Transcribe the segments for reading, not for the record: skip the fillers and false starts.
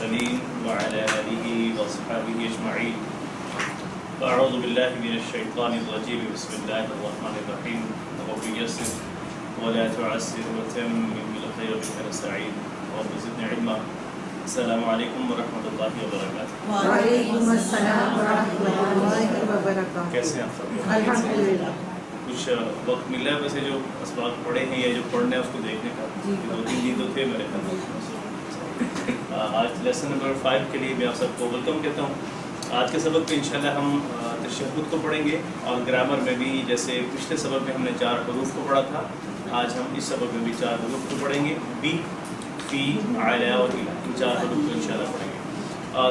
المرسلين وعلى آله وصحبه أجمعين. أعوذ بالله من الشيطان الرجيم. بسم الله الرحمن الرحيم. رب يسر ولا تعسر وتمم بالخير بك نستعين رب زدنا علما. السلام علیکم ورحمۃ اللہ وبرکاتہ. وعلیکم السلام ورحمۃ اللہ وبرکاتہ. کیسے ہیں آپ سب؟ الحمدللہ. کچھ وقت ملا ہے ویسے جو اسباق پڑھے ہیں یا جو پڑھنے ہیں اس کو دیکھنے کا؟ 2-3 دن تو تھے میرے خیال. آج لیسن نمبر 5 کے لیے میں آپ سب کو ویلکم کہتا ہوں. آج کے سبق میں انشاءاللہ ہم تشہد کو پڑھیں گے اور گرامر میں بھی جیسے پچھلے سبق میں ہم نے 4 حروف کو پڑھا تھا، آج ہم اس سبق میں بھی 4 حروف کو پڑھیں گے. بی، فی، علی اور الی، ان 4 حروف کو انشاءاللہ پڑھیں گے.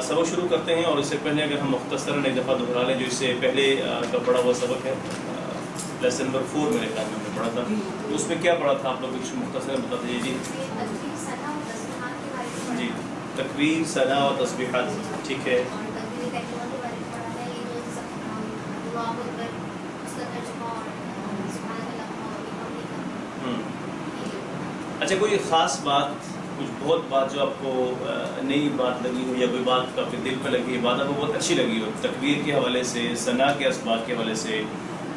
سبق شروع کرتے ہیں، اور اس سے پہلے اگر ہم مختصراً ایک دفعہ دہرا لیں جو اس سے پہلے کا پڑھا ہوا سبق ہے، لیسن نمبر 4 میرے خیال میں ہم نے پڑھا تھا. تو اس میں کیا پڑھا تھا آپ لوگ کچھ مختصر بتا دیجیے. جی جی، تکبیر، ثنا و تسبیحات. ٹھیک ہے. اچھا، کوئی خاص بات، کچھ بہت بات جو آپ کو نئی بات لگی ہو یا کوئی بات آپ کے دل پہ لگی ہے، بات آپ کو بہت اچھی لگی ہو تکبیر کے حوالے سے، ثنا کے اسباق کے حوالے سے،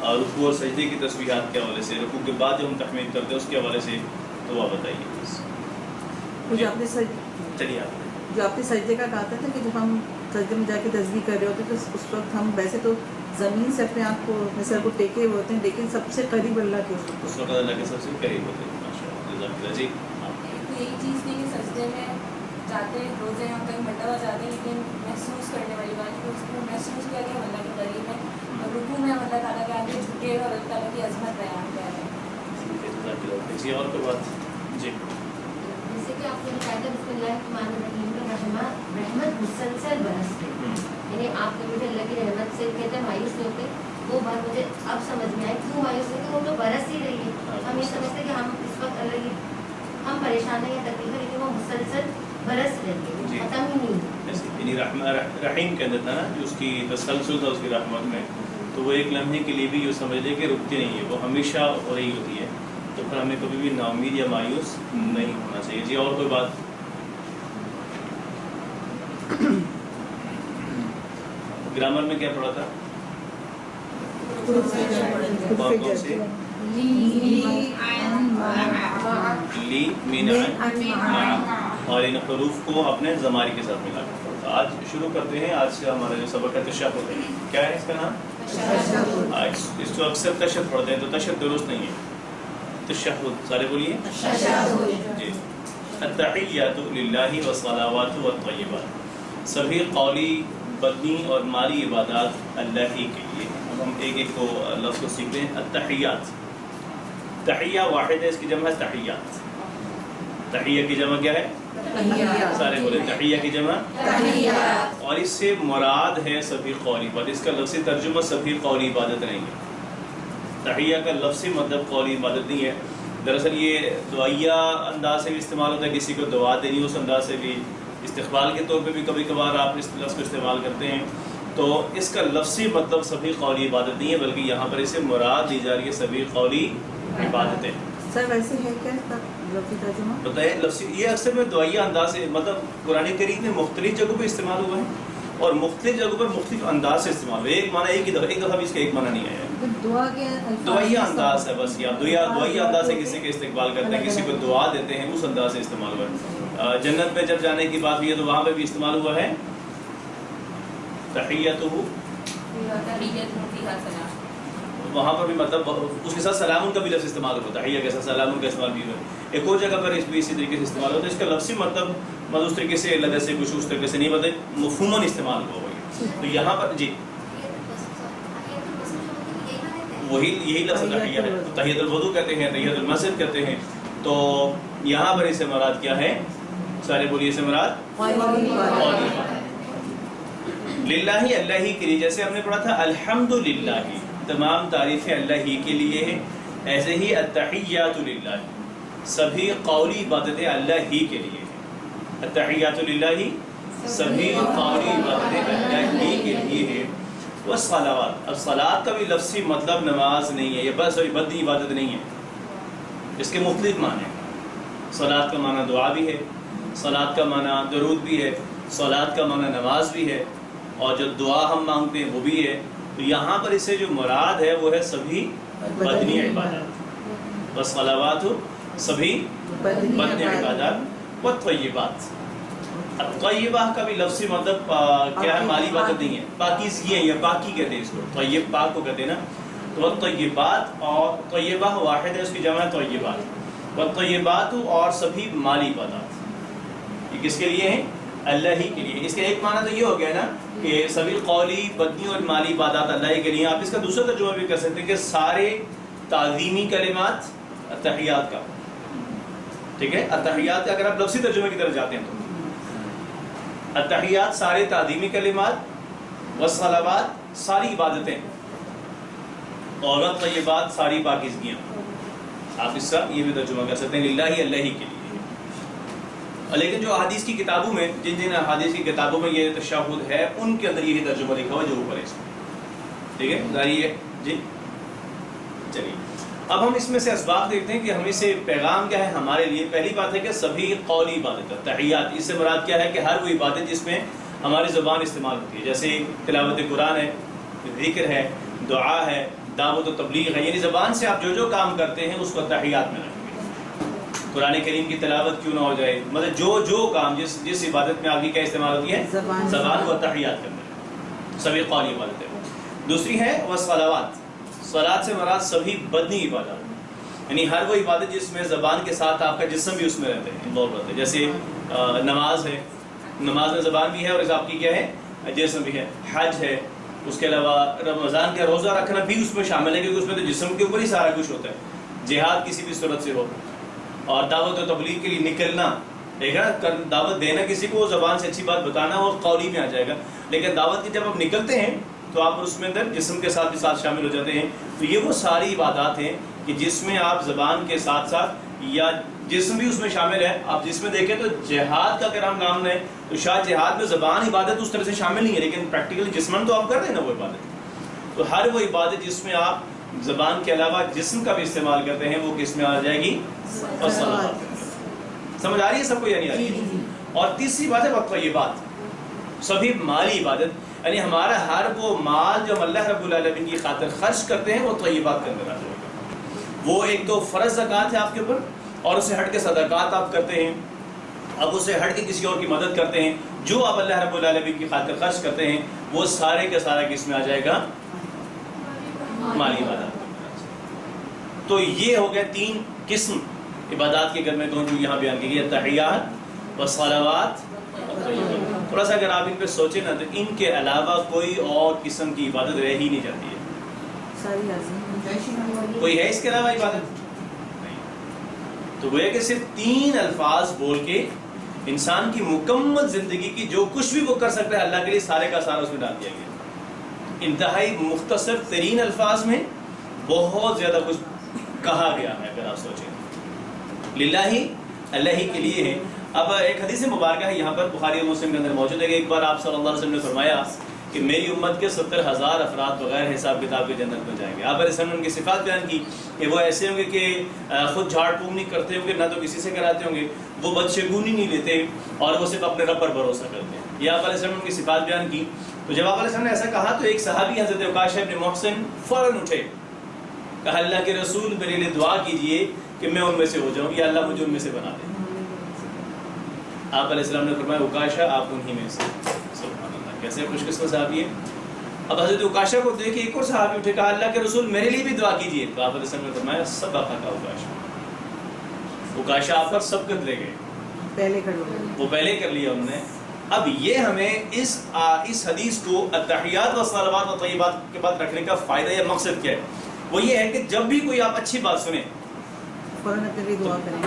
رکوع اور سجدے کی تسبیحات کے حوالے سے، رکوع کے بعد جو ہم تحمید کرتے ہیں اس کے حوالے سے، تو آپ بتائیے. جو آپ نے چلیے آپ جو آپ نے سجدے کا کہا تھا کہ جب ہم سجدے میں جا کے تسبیح کر رہے ہوتے ہیں تو اس وقت ہم ویسے تو زمین سے اپنے آپ کو سر کو ٹیکے ہوئے ہوتے ہیں، لیکن سب سے قریب اللہ کے اس وقت اللہ کے سب سے قریب ہوتے ہیں. جی، یہی چیز تھی کہ سجدے میں جاتے روزے ہم کہیں بٹا ہوا جاتے ہیں، لیکن محسوس کرنے والی بات ہے اس کو محسوس کیا کہ ہم اللہ کے قریب ہیں، اور رکوع میں ہم اللہ تعالیٰ کے آگے جھکے اور اللہ تعالیٰ کی عظمت بیان کر رہے ہیں. جی، اور کوئی بات؟ جی، جیسے کہ آپ نے بتایا تھا بسم اللہ الرحمن الرحیم میں رحمت مسلسل برستے، یعنی آپ کبھی بھی اللہ کی رحمت سے کہتے ہیں مایوس نہیں ہوتے. وہ بات مجھے اب سمجھ میں آئی کیوں مایوس ہوتے، وہ تو برس ہی رہی ہے. ہم یہ سمجھتے ہیں کہ ہم اس وقت اللہ کی ہم پریشان ہیں یا تکلیف ہے، لیکن وہ مسلسل برس رہتی ہے، ختم ہی نہیں ہوتی. یعنی رحیم کہہ دیتا نا جو اس کی تسلسل تھا اس کی رحمت میں، تو وہ ایک لمحے کے لیے بھی یہ سمجھ لے کہ رکتی نہیں ہے، وہ ہمیشہ ہو رہی ہوتی ہے. تو پھر ہمیں کبھی بھی نا امید یا مایوس نہیں ہونا چاہیے. جی، اور کوئی بات؟ گرامر میں کیا پڑھا تھا؟ کون کون سے؟ لی، مین، اور ان حروف کو اپنے ضمائر کے ساتھ ملا کر پڑھا. آج شروع کرتے ہیں. آج کا ہمارا جو سبق ہے تشہد ہے. کیا ہے اس کا نام؟ اس کو اکثر تشہد پڑھتے ہیں، تو تشہد درست نہیں ہے. تشہد سارے بولیے. جی، التحیات للہ والصلوات والطیبات، سبھی قولی، بدنی اور مالی عبادات اللہ ہی کے لیے. اب ہم ایک ایک کو لفظ کو سیکھتے ہیں. التحیات، تحیہ واحد ہے، اس کی جمع ہے تحیات. تحیہ کی جمع کیا ہے؟ سارے بولے. تحیہ کی جمع تحیات، اور اس سے مراد ہے سبھی قولی عبادت. اس کا لفظی ترجمہ سبھی قولی عبادت نہیں ہے. تحیہ کا لفظی مطلب قولی عبادت نہیں ہے. دراصل یہ دعائیہ انداز سے بھی استعمال ہوتا ہے، کسی کو دعا دینی اس انداز سے بھی، استقبال کے طور پہ بھی کبھی کبھار آپ اس لفظ کو استعمال کرتے ہیں. تو اس کا لفظی مطلب سبھی قولی عبادت نہیں ہے، بلکہ یہاں پر اسے مراد دی جا رہی ہے سبھی قولی عبادتیں. سر ویسے ہے کیا لفظی ترجمہ؟ بتائیں. لفظی یہ اکثر میں دعائیہ انداز سے، مطلب قرآن کریم میں مختلف جگہوں پہ استعمال ہوا ہے اور مختلف جگہوں پر مختلف انداز سے استعمال ہوا ہے. ایک معنی ایک دفعہ بھی اس کا ایک معنی نہیں آیا. دعا کے دعائیہ انداز ہے بس. یہ دعائیہ انداز سے کسی کے استقبال کرتے ہیں، کسی کو دعا دیتے ہیں، اس انداز سے استعمال ہوا ہے. جنت میں جب جانے کی بات ہوئی ہے تو وہاں پہ بھی استعمال ہوا ہے تحیتہ، وہاں پر بھی مطلب اس کے ساتھ سلام کا بھی لفظ استعمال ہوتا ہے. تحیہ کے ساتھ سلام کا استعمال بھی ہوا ہے. ایک اور جگہ پر اس بھی اسی طریقے سے استعمال ہوتا ہے. اس کا لفظی مطلب اس طریقے سے اللہ سے کچھ اس طریقے سے نہیں بتائے، مفہوماً استعمال ہوا ہے. تو یہاں پر جی وہی یہی لفظ تحیہ ہے. تحیۃ الوضو کہتے ہیں، تحیۃ المسجد کہتے ہیں. تو یہاں پر اس سے مراد کیا ہے؟ سارے بولیے. سے مراد للہ، اللہ ہی کے لیے. جیسے ہم نے پڑھا تھا الحمدللہ، تمام تعریفیں اللہ ہی کے لیے ہیں. ایسے ہی التحیات للہ، سبھی قولی عبادتیں اللہ ہی کے لیے ہیں. التحیات للہ، سبھی قولی عبادتیں اللہ ہی کے لیے ہیں. والصلوات، اب صلات کا بھی لفظی مطلب نماز نہیں ہے، یہ بس بدنی عبادت نہیں ہے. اس کے مختلف معنی ہیں. صلات کا معنی دعا بھی ہے، صلاۃ کا معنی درود بھی ہے، صلاۃ کا معنی نماز بھی ہے، اور جو دعا ہم مانگتے ہیں وہ بھی ہے. تو یہاں پر اس سے جو مراد ہے وہ ہے سبھی بدنی عبادات، والصلوات سبھی بدنی عبادات، والطیبات. اب طیبہ کا بھی لفظی مطلب کیا ہے؟ مالی باتیں نہیں ہے، پاکیزگی ہے یا پاکی کہتے ہیں اس کو، طیب پاک کو کہتے ہیں نا. تو طیبات اور طیبہ واحد ہے، اس کی جمع طیبات، والطیبات اور سبھی مالی عبادات. یہ کس کے لیے ہیں؟ اللہ ہی کے لیے. اس کا ایک معنی تو یہ ہو گیا نا کہ سبھی قولی بدنی اور مالی عبادات اللہ ہی کے لیے. آپ اس کا دوسرا ترجمہ بھی کر سکتے ہیں کہ سارے تعظیمی کلمات التحیات کا، ٹھیک ہے. التحیات اگر آپ لفظی ترجمے کی طرف جاتے ہیں تو التحیات سارے تعظیمی کلمات، والصلوات ساری عبادتیں، اور الطیبات ساری پاکیزگیاں. آپ اس کا یہ بھی ترجمہ کر سکتے ہیں للہ اللہ ہی کے لیے. لیکن جو احادیث کی کتابوں میں، جن احادیث کی کتابوں میں یہ تشہد ہے ان کے اندر یہی ترجمہ لکھا ہوا ہے جو اوپر ہے اس میں، ٹھیک ہے. جاری ہے جی. چلیے اب ہم اس میں سے اسباب دیکھتے ہیں کہ ہمیں سے پیغام کیا ہے ہمارے لیے. پہلی بات ہے کہ سبھی قولی عبادت، تحیات، اس سے مراد کیا ہے کہ ہر وہ عبادت جس میں ہماری زبان استعمال ہوتی ہے، جیسے تلاوت قرآن ہے، ذکر ہے، دعا ہے، دعوت و تبلیغ ہے. یعنی زبان سے آپ جو کام کرتے ہیں اس کو تحیات میں رکھیں. قرآن کریم کی تلاوت کیوں نہ ہو جائے، مطلب جو کام جس عبادت میں آپ کی کیا استعمال ہوتی ہے؟ زبان و تحیات کے اندر سبھی قولی عبادت ہے. دوسری ہے والصلوات. صلات سے مراد سبھی بدنی عبادت، یعنی ہر وہ عبادت جس میں زبان کے ساتھ آپ کا جسم بھی اس میں رہتے ہیں، انوالو رہتے ہیں. جیسے نماز ہے، نماز میں زبان بھی ہے اور آپ کی کیا ہے؟ جسم بھی ہے. حج ہے، اس کے علاوہ رمضان کا روزہ رکھنا بھی اس میں شامل ہے کیونکہ اس میں تو جسم کے اوپر ہی سارا کچھ ہوتا ہے. جہاد کسی بھی صورت سے ہو، اور دعوت و تبلیغ کے لیے نکلنا، ٹھیک ہے نا. دعوت دینا کسی کو، زبان سے اچھی بات بتانا اور قولی میں آ جائے گا. لیکن دعوت کی جب آپ نکلتے ہیں تو آپ اس میں اندر جسم کے ساتھ بھی ساتھ شامل ہو جاتے ہیں. تو یہ وہ ساری عبادات ہیں کہ جس میں آپ زبان کے ساتھ ساتھ یا جسم بھی اس میں شامل ہے. آپ جس میں دیکھیں تو جہاد کا اگر ہم نام لیں تو شاید جہاد میں زبان عبادت اس طرح سے شامل نہیں ہے، لیکن پریکٹیکلی جسمن تو آپ کر رہے ہیں نا وہ عبادت. تو ہر وہ عبادت جس میں آپ زبان کے علاوہ جسم کا بھی استعمال کرتے ہیں وہ کس میں آ جائے گی؟ سمجھ آ رہی ہے سب کو یا نہیں آ رہی ہے؟ اور تیسری بات ہے والطیبات، سبھی مالی عبادت، یعنی ہمارا ہر وہ مال جو ہم اللہ رب العالمین کی خاطر خرچ کرتے ہیں وہ طیبات کے اندر آ جائے گا. وہ ایک تو فرض زکوٰۃ ہے آپ کے اوپر، اور اسے ہٹ کے صدقات آپ کرتے ہیں. اب اسے ہٹ کے کسی اور کی مدد کرتے ہیں، جو آپ اللہ رب العالمین کی خاطر خرچ کرتے ہیں وہ سارے کا سارا کس میں آ جائے گا؟ مالی عبادات. تو یہ ہو گیا 3 قسم عبادات کی. اگر میں کہوں جو یہاں بیان کی گئی تحیات والصلوات. تھوڑا سا اگر آپ ان پہ سوچیں نا تو ان کے علاوہ کوئی اور قسم کی عبادت رہ ہی نہیں جاتی ہے. کوئی ہے اس کے علاوہ عبادت؟ تو وہ ہے کہ صرف 3 الفاظ بول کے انسان کی مکمل زندگی کی جو کچھ بھی وہ کر سکتا ہے اللہ کے لیے سارے کا سارا اس میں ڈال دیا گیا. انتہائی مختصر ترین الفاظ میں بہت زیادہ کچھ کہا گیا ہے. اگر آپ سوچیں للہ ہی اللہ ہی کے لیے ہے. اب ایک حدیث مبارکہ ہے یہاں پر بخاری اور مسلم کے اندر موجود ہے کہ ایک بار آپ صلی اللہ علیہ وسلم نے فرمایا کہ میری امت کے 70,000 افراد بغیر حساب کتاب کے جنت میں جائیں گے. آپ علیہ السلام نے ان کی صفات بیان کی کہ وہ ایسے ہوں گے کہ خود جھاڑ پھونک نہیں کرتے ہوں گے، نہ تو کسی سے کراتے ہوں گے، وہ بدشگونی نہیں لیتے اور وہ صرف اپنے رب پر بھروسہ کرتے ہیں. یہ آپ علیہ السلام نے ان کی صفات بیان کی. تو جب آپ علیہ السلام نے ایسا کہا تو ایک صحابی حضرت عکاشہ ابن محسن فوراً اٹھے، کہا اللہ کے رسول میرے لیے دعا کیجئے کہ میں ان میں سے ہو جاؤں، یا اللہ مجھے ان میں سے بنا دے. آپ علیہ السلام نے فرمایا عکاشہ آپ انہی میں سے. سبحان اللہ، کیسے خوش قسمت صحابی ہے. اب حضرت عکاشہ کو دیکھ کے ایک اور صحابی اٹھے، کہا اللہ کے رسول میرے لیے بھی دعا کیجئے. تو آپ علیہ السلام نے فرمایا سبقک عکاشہ، عکاشہ آپ پر سبقت لے گئے، وہ پہلے کر لیا انہوں نے. اب یہ ہمیں اس حدیث کو التحیات والصلوات والطیبات کے بعد رکھنے کا فائدہ یا مقصد کیا ہے؟ وہ یہ ہے کہ جب بھی کوئی آپ اچھی بات سنیں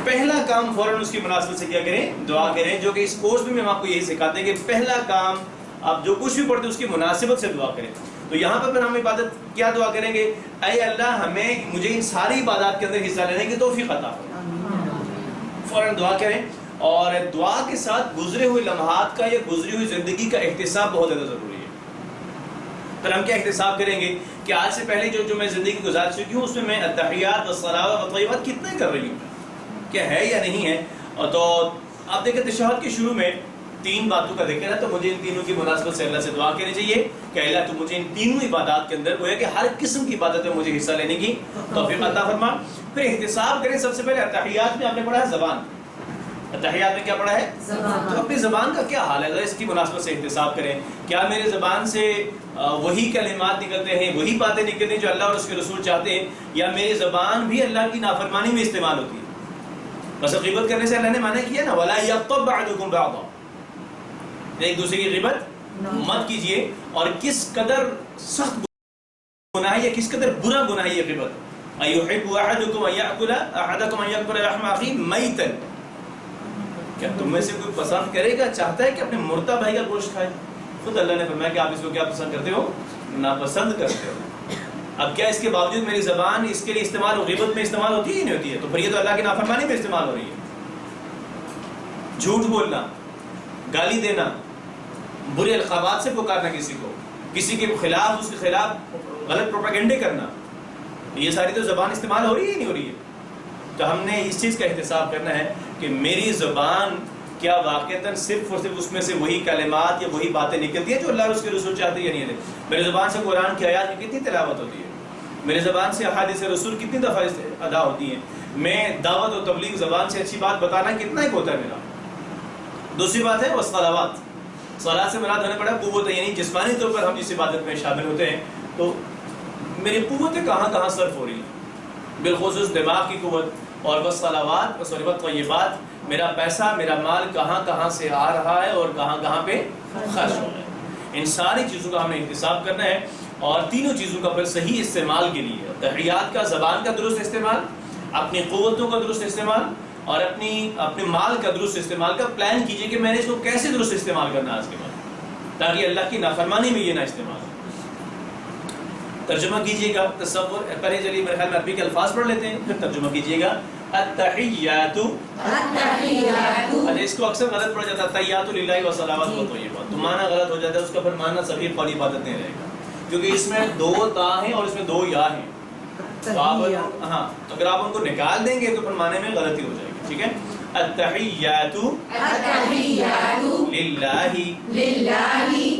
پہلا کام فوراً اس کی مناسبت سے کیا کریں؟ دعا کریں. جو کہ اس کورس میں ہم آپ کو یہی سکھاتے ہیں کہ پہلا کام آپ جو کچھ بھی پڑھتے ہیں اس کی مناسبت سے دعا کریں. تو یہاں پر پھر ہم عبادت کیا دعا کریں گے؟ اے اللہ مجھے ان ساری عبادات کے اندر حصہ لینے کی توفیق عطا فرما. فوراً دعا کریں. اور دعا کے ساتھ گزرے ہوئے لمحات کا یا گزری ہوئی زندگی کا احتساب بہت زیادہ ضروری ہے. پھر ہم کیا احتساب کریں گے کہ آج سے پہلے جو میں زندگی گزار چکی ہوں اس میں التحیات والصلوات والطیبات کتنے کر رہی ہوں، کیا ہے یا نہیں ہے. اور تو آپ دیکھیں تشہد کے شروع میں 3 باتوں کا ذکر ہے، تو مجھے ان تینوں کی مناسبت سے اللہ سے دعا کرنی چاہیے کہ اللہ تو مجھے ان تینوں عبادات کے اندر وہ ہے کہ ہر قسم کی عبادت میں مجھے حصہ لینے کی توفیق عطا فرما۔ پھر احتساب کریں۔ سب سے پہلے اتحیات میں آپ نے پڑھا ہے زبان، اتحیات میں کیا پڑھا ہے؟ زبان۔ تو اپنی زبان کا کیا حال ہے، ذرا اس کی مناسبت سے احتساب کریں۔ کیا میرے زبان سے وہی کلمات نکلتے ہیں، وہی باتیں نکلتی ہیں جو اللہ اور اس کے رسول چاہتے ہیں، یا میری زبان بھی اللہ کی نافرمانی میں استعمال ہوتی ہے؟ بس غیبت کرنے سے اللہ نے منع کیا نا، وَلَا يَغْتَبْ بَعْضُكُمْ بَعْضًا، ایک دوسرے کی غیبت مت کیجیے۔ اور کس قدر سخت گناہ ہے، کس قدر برا گناہ ہے یہ غیبت۔ أَيُحِبُّ أَحَدُكُمْ أَن يَأْكُلَ لَحْمَ أَخِيهِ مَيْتًا، کیا تم میں سے کوئی پسند کرے گا، چاہتا ہے کہ اپنے مردہ بھائی کا گوشت کھائے؟ خود اللہ نے فرمایا کہ آپ اس کو کیا پسند کرتے ہو؟ ناپسند کرتے ہو۔ اب کیا اس کے باوجود میری زبان اس کے لیے استعمال غیبت میں استعمال ہوتی ہے ہی نہیں ہوتی ہے؟ تو پھر یہ تو اللہ کی نافرمانی میں استعمال ہو رہی ہے۔ جھوٹ بولنا، گالی دینا، برے القابات سے پکارنا کسی کے خلاف، اس کے خلاف غلط پروپیگنڈے کرنا، یہ ساری تو زبان استعمال ہو رہی ہے نہیں ہو رہی ہے؟ تو ہم نے اس چیز کا احتساب کرنا ہے کہ میری زبان کیا واقعتاً صرف اور صرف اس میں سے وہی کلمات یا وہی باتیں نکلتی ہیں جو اللہ اور اس کے رسول چاہتے ہیں یا نہیں؟ میری زبان سے قرآن کی آیات کی کتنی تلاوت ہوتی ہے، میری زبان سے احادیث رسول کتنی دفعہ ادا ہوتی ہیں، میں دعوت و تبلیغ زبان سے اچھی بات بتانا کتنا ایک ہوتا ہے میرا۔ دوسری بات ہے والصلوات، صلاۃ سے مراد ہونے پڑا قوت، یعنی جسمانی طور پر ہم جس عبادت میں شامل ہوتے ہیں تو میری قوتیں کہاں کہاں صرف ہو رہی ہیں، بالخصوص دماغ کی قوت، اور والصلوات والطیبات، میرا پیسہ میرا مال کہاں کہاں سے آ رہا ہے اور کہاں کہاں پہ خرچ ہو رہا ہے۔ ان ساری چیزوں کا ہمیں احتساب کرنا ہے، اور تینوں چیزوں کا پھر صحیح استعمال کے لیے تحریات کا، زبان کا درست استعمال، اپنی قوتوں کا درست استعمال، اور اپنے مال کا درست استعمال کا پلان کیجئے کہ میں نے اس کو کیسے درست استعمال کرنا ہے آج کے بعد، تاکہ اللہ کی نافرمانی میں یہ نہ استعمال ہو۔ ترجمہ کیجئے گا، تصور پہلے چلیے میرے خیال میں عربی کے الفاظ پڑھ لیتے ہیں، پھر ترجمہ کیجئے گا۔ التحیات، اس کو اکثر غلط پڑھ جاتا ہے، تحیات للہ والصلوات والطیبات، تو معنی غلط ہو جاتا ہے، اس کا پھر معنی سبھی قولی عبادت نہیں رہے گا، کیونکہ اس میں 2 تا ہیں اور اس میں 2 یا ہیں، تو اگر آپ ان کو نکال دیں گے تو پھر معنی میں غلطی ہو جائے گی، ٹھیک ہے۔ التحیات للہ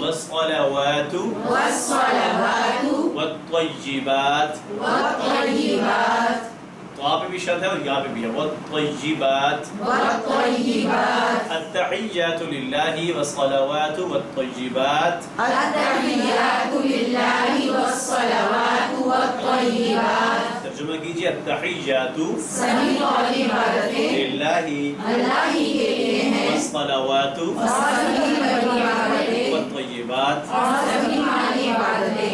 والصلوات والطیبات، تو آپ پہ بھی شد ہے اور یہاں پہ بھی ہے، والطیبات، التحیات للہ والصلوات والطیبات، ترجمہ کیجئے التحیات للہ والصلوات والطیبات،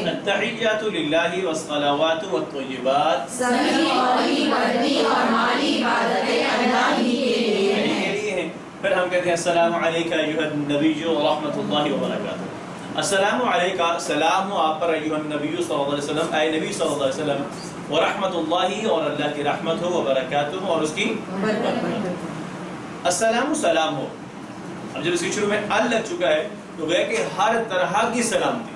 التحیات للہ والصلوات والطیبات پھر ہم کہتے ہیں السلام علیکہ ایھا النبی ورحمۃ اللہ وبرکاتہ۔ السلام علیکہ، سلام ہو آپ پر ایھا النبی صلی اللہ علیہ وسلم، اے نبی صلی اللہ علیہ وسلم، ورحمۃ اللہ، اور اللہ کی رحمت ہو، وبرکاتہ، اور اس کی السلام سلام ہو۔ اب جب اس کے شروع میں ال لگ چکا ہے تو گویا کہ ہر طرح کی سلامتی،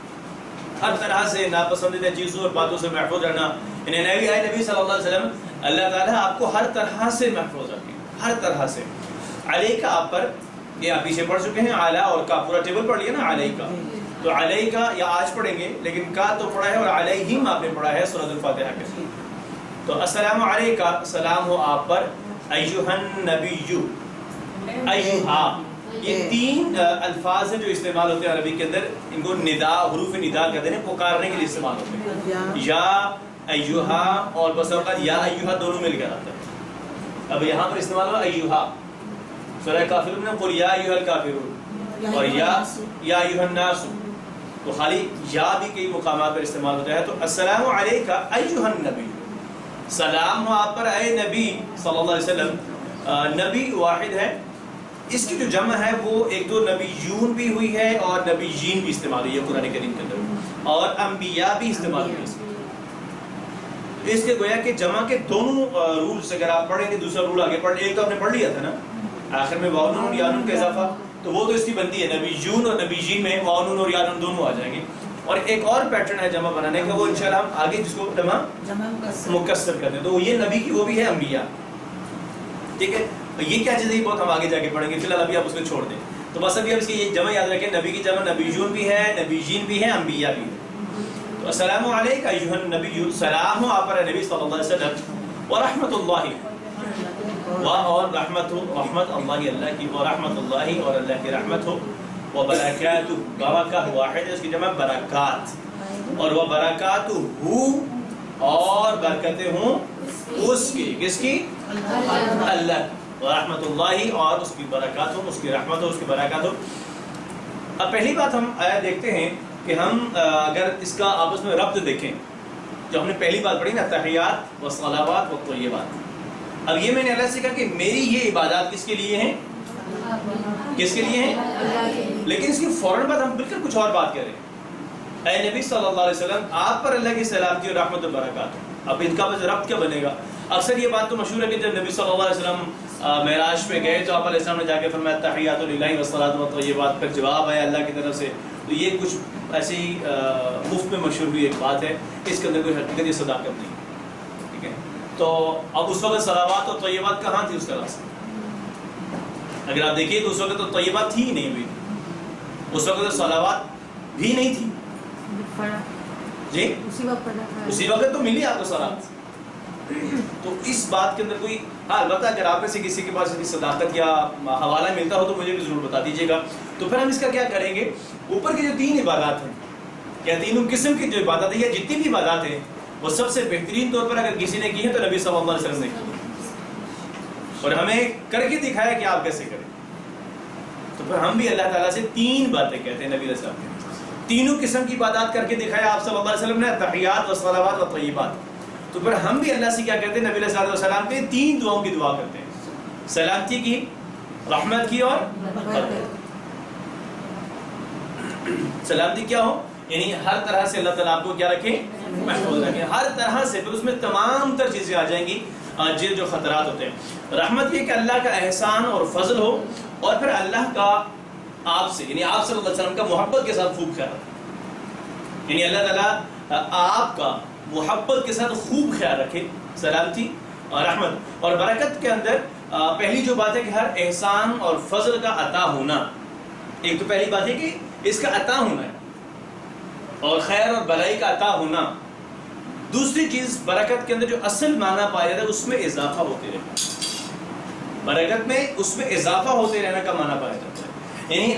ہر طرح سے ناپسندیدہ چیزوں اور باتوں سے محفوظ رہنا، یعنی نبی صلی اللہ علیہ وسلم، اللہ تعالیٰ آپ کو ہر طرح سے محفوظ رکھے، ہر طرح سے۔ علیکہ آپ پر، یہ آپ پیچھے پڑھ چکے ہیں، اعلیٰ اور کا پورا ٹیبل پڑھ لیا نا، علیکہ، تو علیکہ یا آج پڑھیں گے، لیکن کا تو پڑھا ہے اور علیہم آپ نے پڑھا ہے سورۃ الفاتحہ کے۔ تو السلام علیکہ، سلام ہو آپ پر، ایھا النبی، ایھا، یہ 3 الفاظ ہیں جو استعمال ہوتے ہیں عربی کے اندر، ان کو ندا، حروف ندا کہتے ہیں، پکارنے کے لیے استعمال ہوتے ہیں، یا ایھا، اور بس اوقات یا ایھا دونوں مل کر آتا ہے۔ اب یہاں پر استعمال ہوا ایھا، سورہ کافرون میں قل یا ایھا الکافرون، اور یا ایھا الناس، تو خالی یا بھی کئی مقامات پر استعمال ہوتا ہے۔ تو السلام علیکہ ایھا النبی، سلام ہو آپ پر اے نبی صلی اللہ علیہ وسلم۔ نبی واحد ہے، اس کی جو جمع ہے وہ 1-2 نبیون بھی ہوئی ہے اور نبیین بھی استعمال ہوئی ہے قرآن کریم کے اندر، اور انبیاء بھی استعمال ہوئی ہے۔ اس کے گویا کہ جمع کے دونوں رولز اگر آپ پڑھیں گے، دوسرا رول آگے پڑھ، ایک تو آپ نے پڑھ لیا تھا نا آخر میں واو نون اور یا نون کا اضافہ، تو وہ تو اس کی بنتی ہے، نبیون اور نبیین میں واو نون اور یا نون دونوں آ جائیں گے۔ اور ایک اور پیٹرن ہے جمع بنانے کا، وہ انشاءاللہ ہم آگے جس کو جمع مکسر کرتے ہیں، تو یہ نبی کی وہ بھی ہے انبیاء، ٹھیک ہے۔ یہ کیا چیز ہے بہت ہم آگے جا کے پڑھیں گے، فی الحال ابھی آپ اس کو چھوڑ دیں. تو بس ابھی آپ اس کی یہ جمع یاد رکھیں، نبی کی جمع نبیون بھی ہے، نبیین بھی ہے، انبیاء بھی ہے. تو السلام علیکم ایھا النبی، سلام ہو آپ پر نبی صلی اللہ علیہ وسلم، ورحمۃ اللہ، اور رحمت ہو، رحمت اللہ اللہ کی، ورحمۃ اللہ اور اللہ کی رحمت ہو، وبرکاتہ، برکہ واحد ہے اس کی جمع برکات، اور وبرکاتہ اور برکتیں ہوں اس کی، کس کی؟ اللہ. ورحمۃ اللہ اور اس کی برکات ہو، اس کی رحمت ہو، اس کی برکات ہو. اب پہلی بات ہم آیا دیکھتے ہیں کہ ہم اگر اس کا آپس میں ربط دیکھیں، جو ہم نے پہلی بات پڑھی نا، تحیات و صلوات و طیبات. اب یہ میں نے اللہ سے کہا کہ میری یہ عبادات کس کے لیے ہیں؟ کس کے لیے ہیں؟ لیکن اس کی فوراً بعد ہم بالکل کچھ اور بات کر رہے ہیں. اے نبی صلی اللہ علیہ وسلم، آپ پر اللہ کی سلامتی اور رحمت و برکات ہو. اب ان کا ربط کیا بنے گا؟ اکثر یہ بات تو مشہور ہے کہ جب نبی صلی اللہ علیہ وسلم معراج پہ گئے تو آپ علیہ السلام نے جا کے فرمایا تحیات للہ والصلاۃ والطیبات، پھر جواب آیا اللہ کی طرف سے. تو یہ کچھ ایسی مفت میں مشہور ہوئی ایک بات ہے، اس کے اندر کوئی حقیقت یا صداقت نہیں. ٹھیک ہے، تو اب اس وقت صلوات اور طیبات کہاں تھی اس طرح سے؟ اگر آپ دیکھیے تو اس وقت تو طیبات تھی ہی نہیں ہوئی، اس وقت تو صلوات بھی نہیں تھی. جی اسی وقت تو ملی آپ کو صلوات. تو اس بات کے اندر کوئی البتہ اگر آپ میں سے کسی کے پاس صداقت یا حوالہ ملتا ہو تو مجھے بھی ضرور بتا دیجیے گا. تو پھر ہم اس کا کیا کریں گے؟ اوپر کی جو 3 عبادات ہیں یا تینوں قسم کی جو عبادات ہیں یا جتنی بھی عبادات ہیں، وہ سب سے بہترین طور پر اگر کسی نے کی ہے تو نبی صلی اللہ علیہ وسلم نے کی، اور ہمیں کر کے دکھایا کہ آپ کیسے کریں. تو پھر ہم بھی اللہ تعالیٰ سے 3 باتیں کہتے ہیں. نبی علیہ السلام نے تینوں قسم کی عبادات کر کے دکھایا آپ صلی اللہ علیہ وسلم نے، تحیات و صلوات و طیبات. تو پھر ہم بھی اللہ سے کیا کہتے ہیں؟ نبی علیہ السلام کے 3 دعاؤں کی دعا کرتے ہیں، سلامتی کی، رحمت کی اور برکت. سلامتی کیا ہو؟ یعنی ہر طرح سے اللہ تعالیٰ آپ کو کیا رکھے؟ محفوظ رکھے ہر طرح سے. پھر اس میں تمام تر چیزیں آ جائیں گی جو خطرات ہوتے ہیں. رحمت یہ کہ اللہ کا احسان اور فضل ہو، اور پھر اللہ کا آپ سے، یعنی آپ صلی اللہ علیہ وسلم کا محبت کے ساتھ خوب خیال رکھے، یعنی اللہ تعالیٰ آپ کا محبت کے ساتھ خوب خیال رکھے. سلامتی اور رحمت. اور برکت کے اندر پہلی جو بات ہے کہ ہر احسان اور فضل کا عطا ہونا. ایک تو پہلی بات ہے کہ اس کا عطا ہونا ہے، اور خیر اور بلائی کا عطا ہونا. دوسری چیز برکت کے اندر جو اصل معنی پایا جاتا ہے اس میں اضافہ ہوتے رہنا. برکت میں اس میں اضافہ ہوتے رہنا کا معنی پایا جاتا ہے. یعنی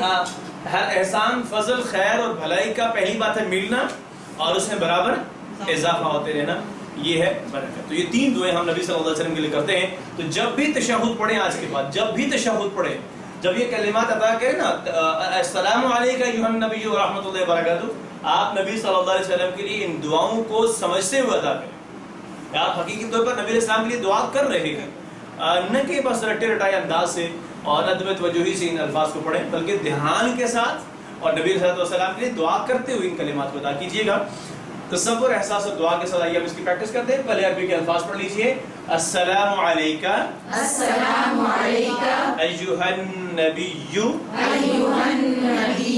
ہر احسان، فضل، خیر اور بھلائی کا پہلی بات ہے ملنا، اور اس میں برابر اضافہ ہوتے رہنا، یہ ہے برکت. تو یہ 3 دعائیں ہم نبی صلی اللہ علیہ وسلم کے لیے کرتے ہیں. تو جب بھی تشہد پڑھیں، آج کے بعد جب بھی تشہد پڑھیں، جب یہ کلمات ادا کریں نا، السلام علیکم ایھا النبی ورحمۃ اللہ وبرکاتہ، آپ نبی صلی اللہ علیہ وسلم کے لیے ان دعاؤں کو سمجھتے ہوئے ادا کریں. آپ حقیقی طور پر نبی علیہ السلام کے لیے دعا کر رہے ہیں، نہ کہ بس رٹے رٹائے انداز سے اور عدم توجہی سے ان الفاظ کو پڑھیں، بلکہ دھیان کے ساتھ اور نبی علیہ السلام کے لیے دعا کرتے ہوئے ان کلمات کو ادا کیجیے گا. تصور، احساس اور دعا کے ساتھ آئیے ہم اس کی پریکٹس کرتے ہیں. پہلے عربی کے الفاظ پڑھ لیجئے. السلام علیکہ، السلام علیکہ ایھا النبی، ایھا النبی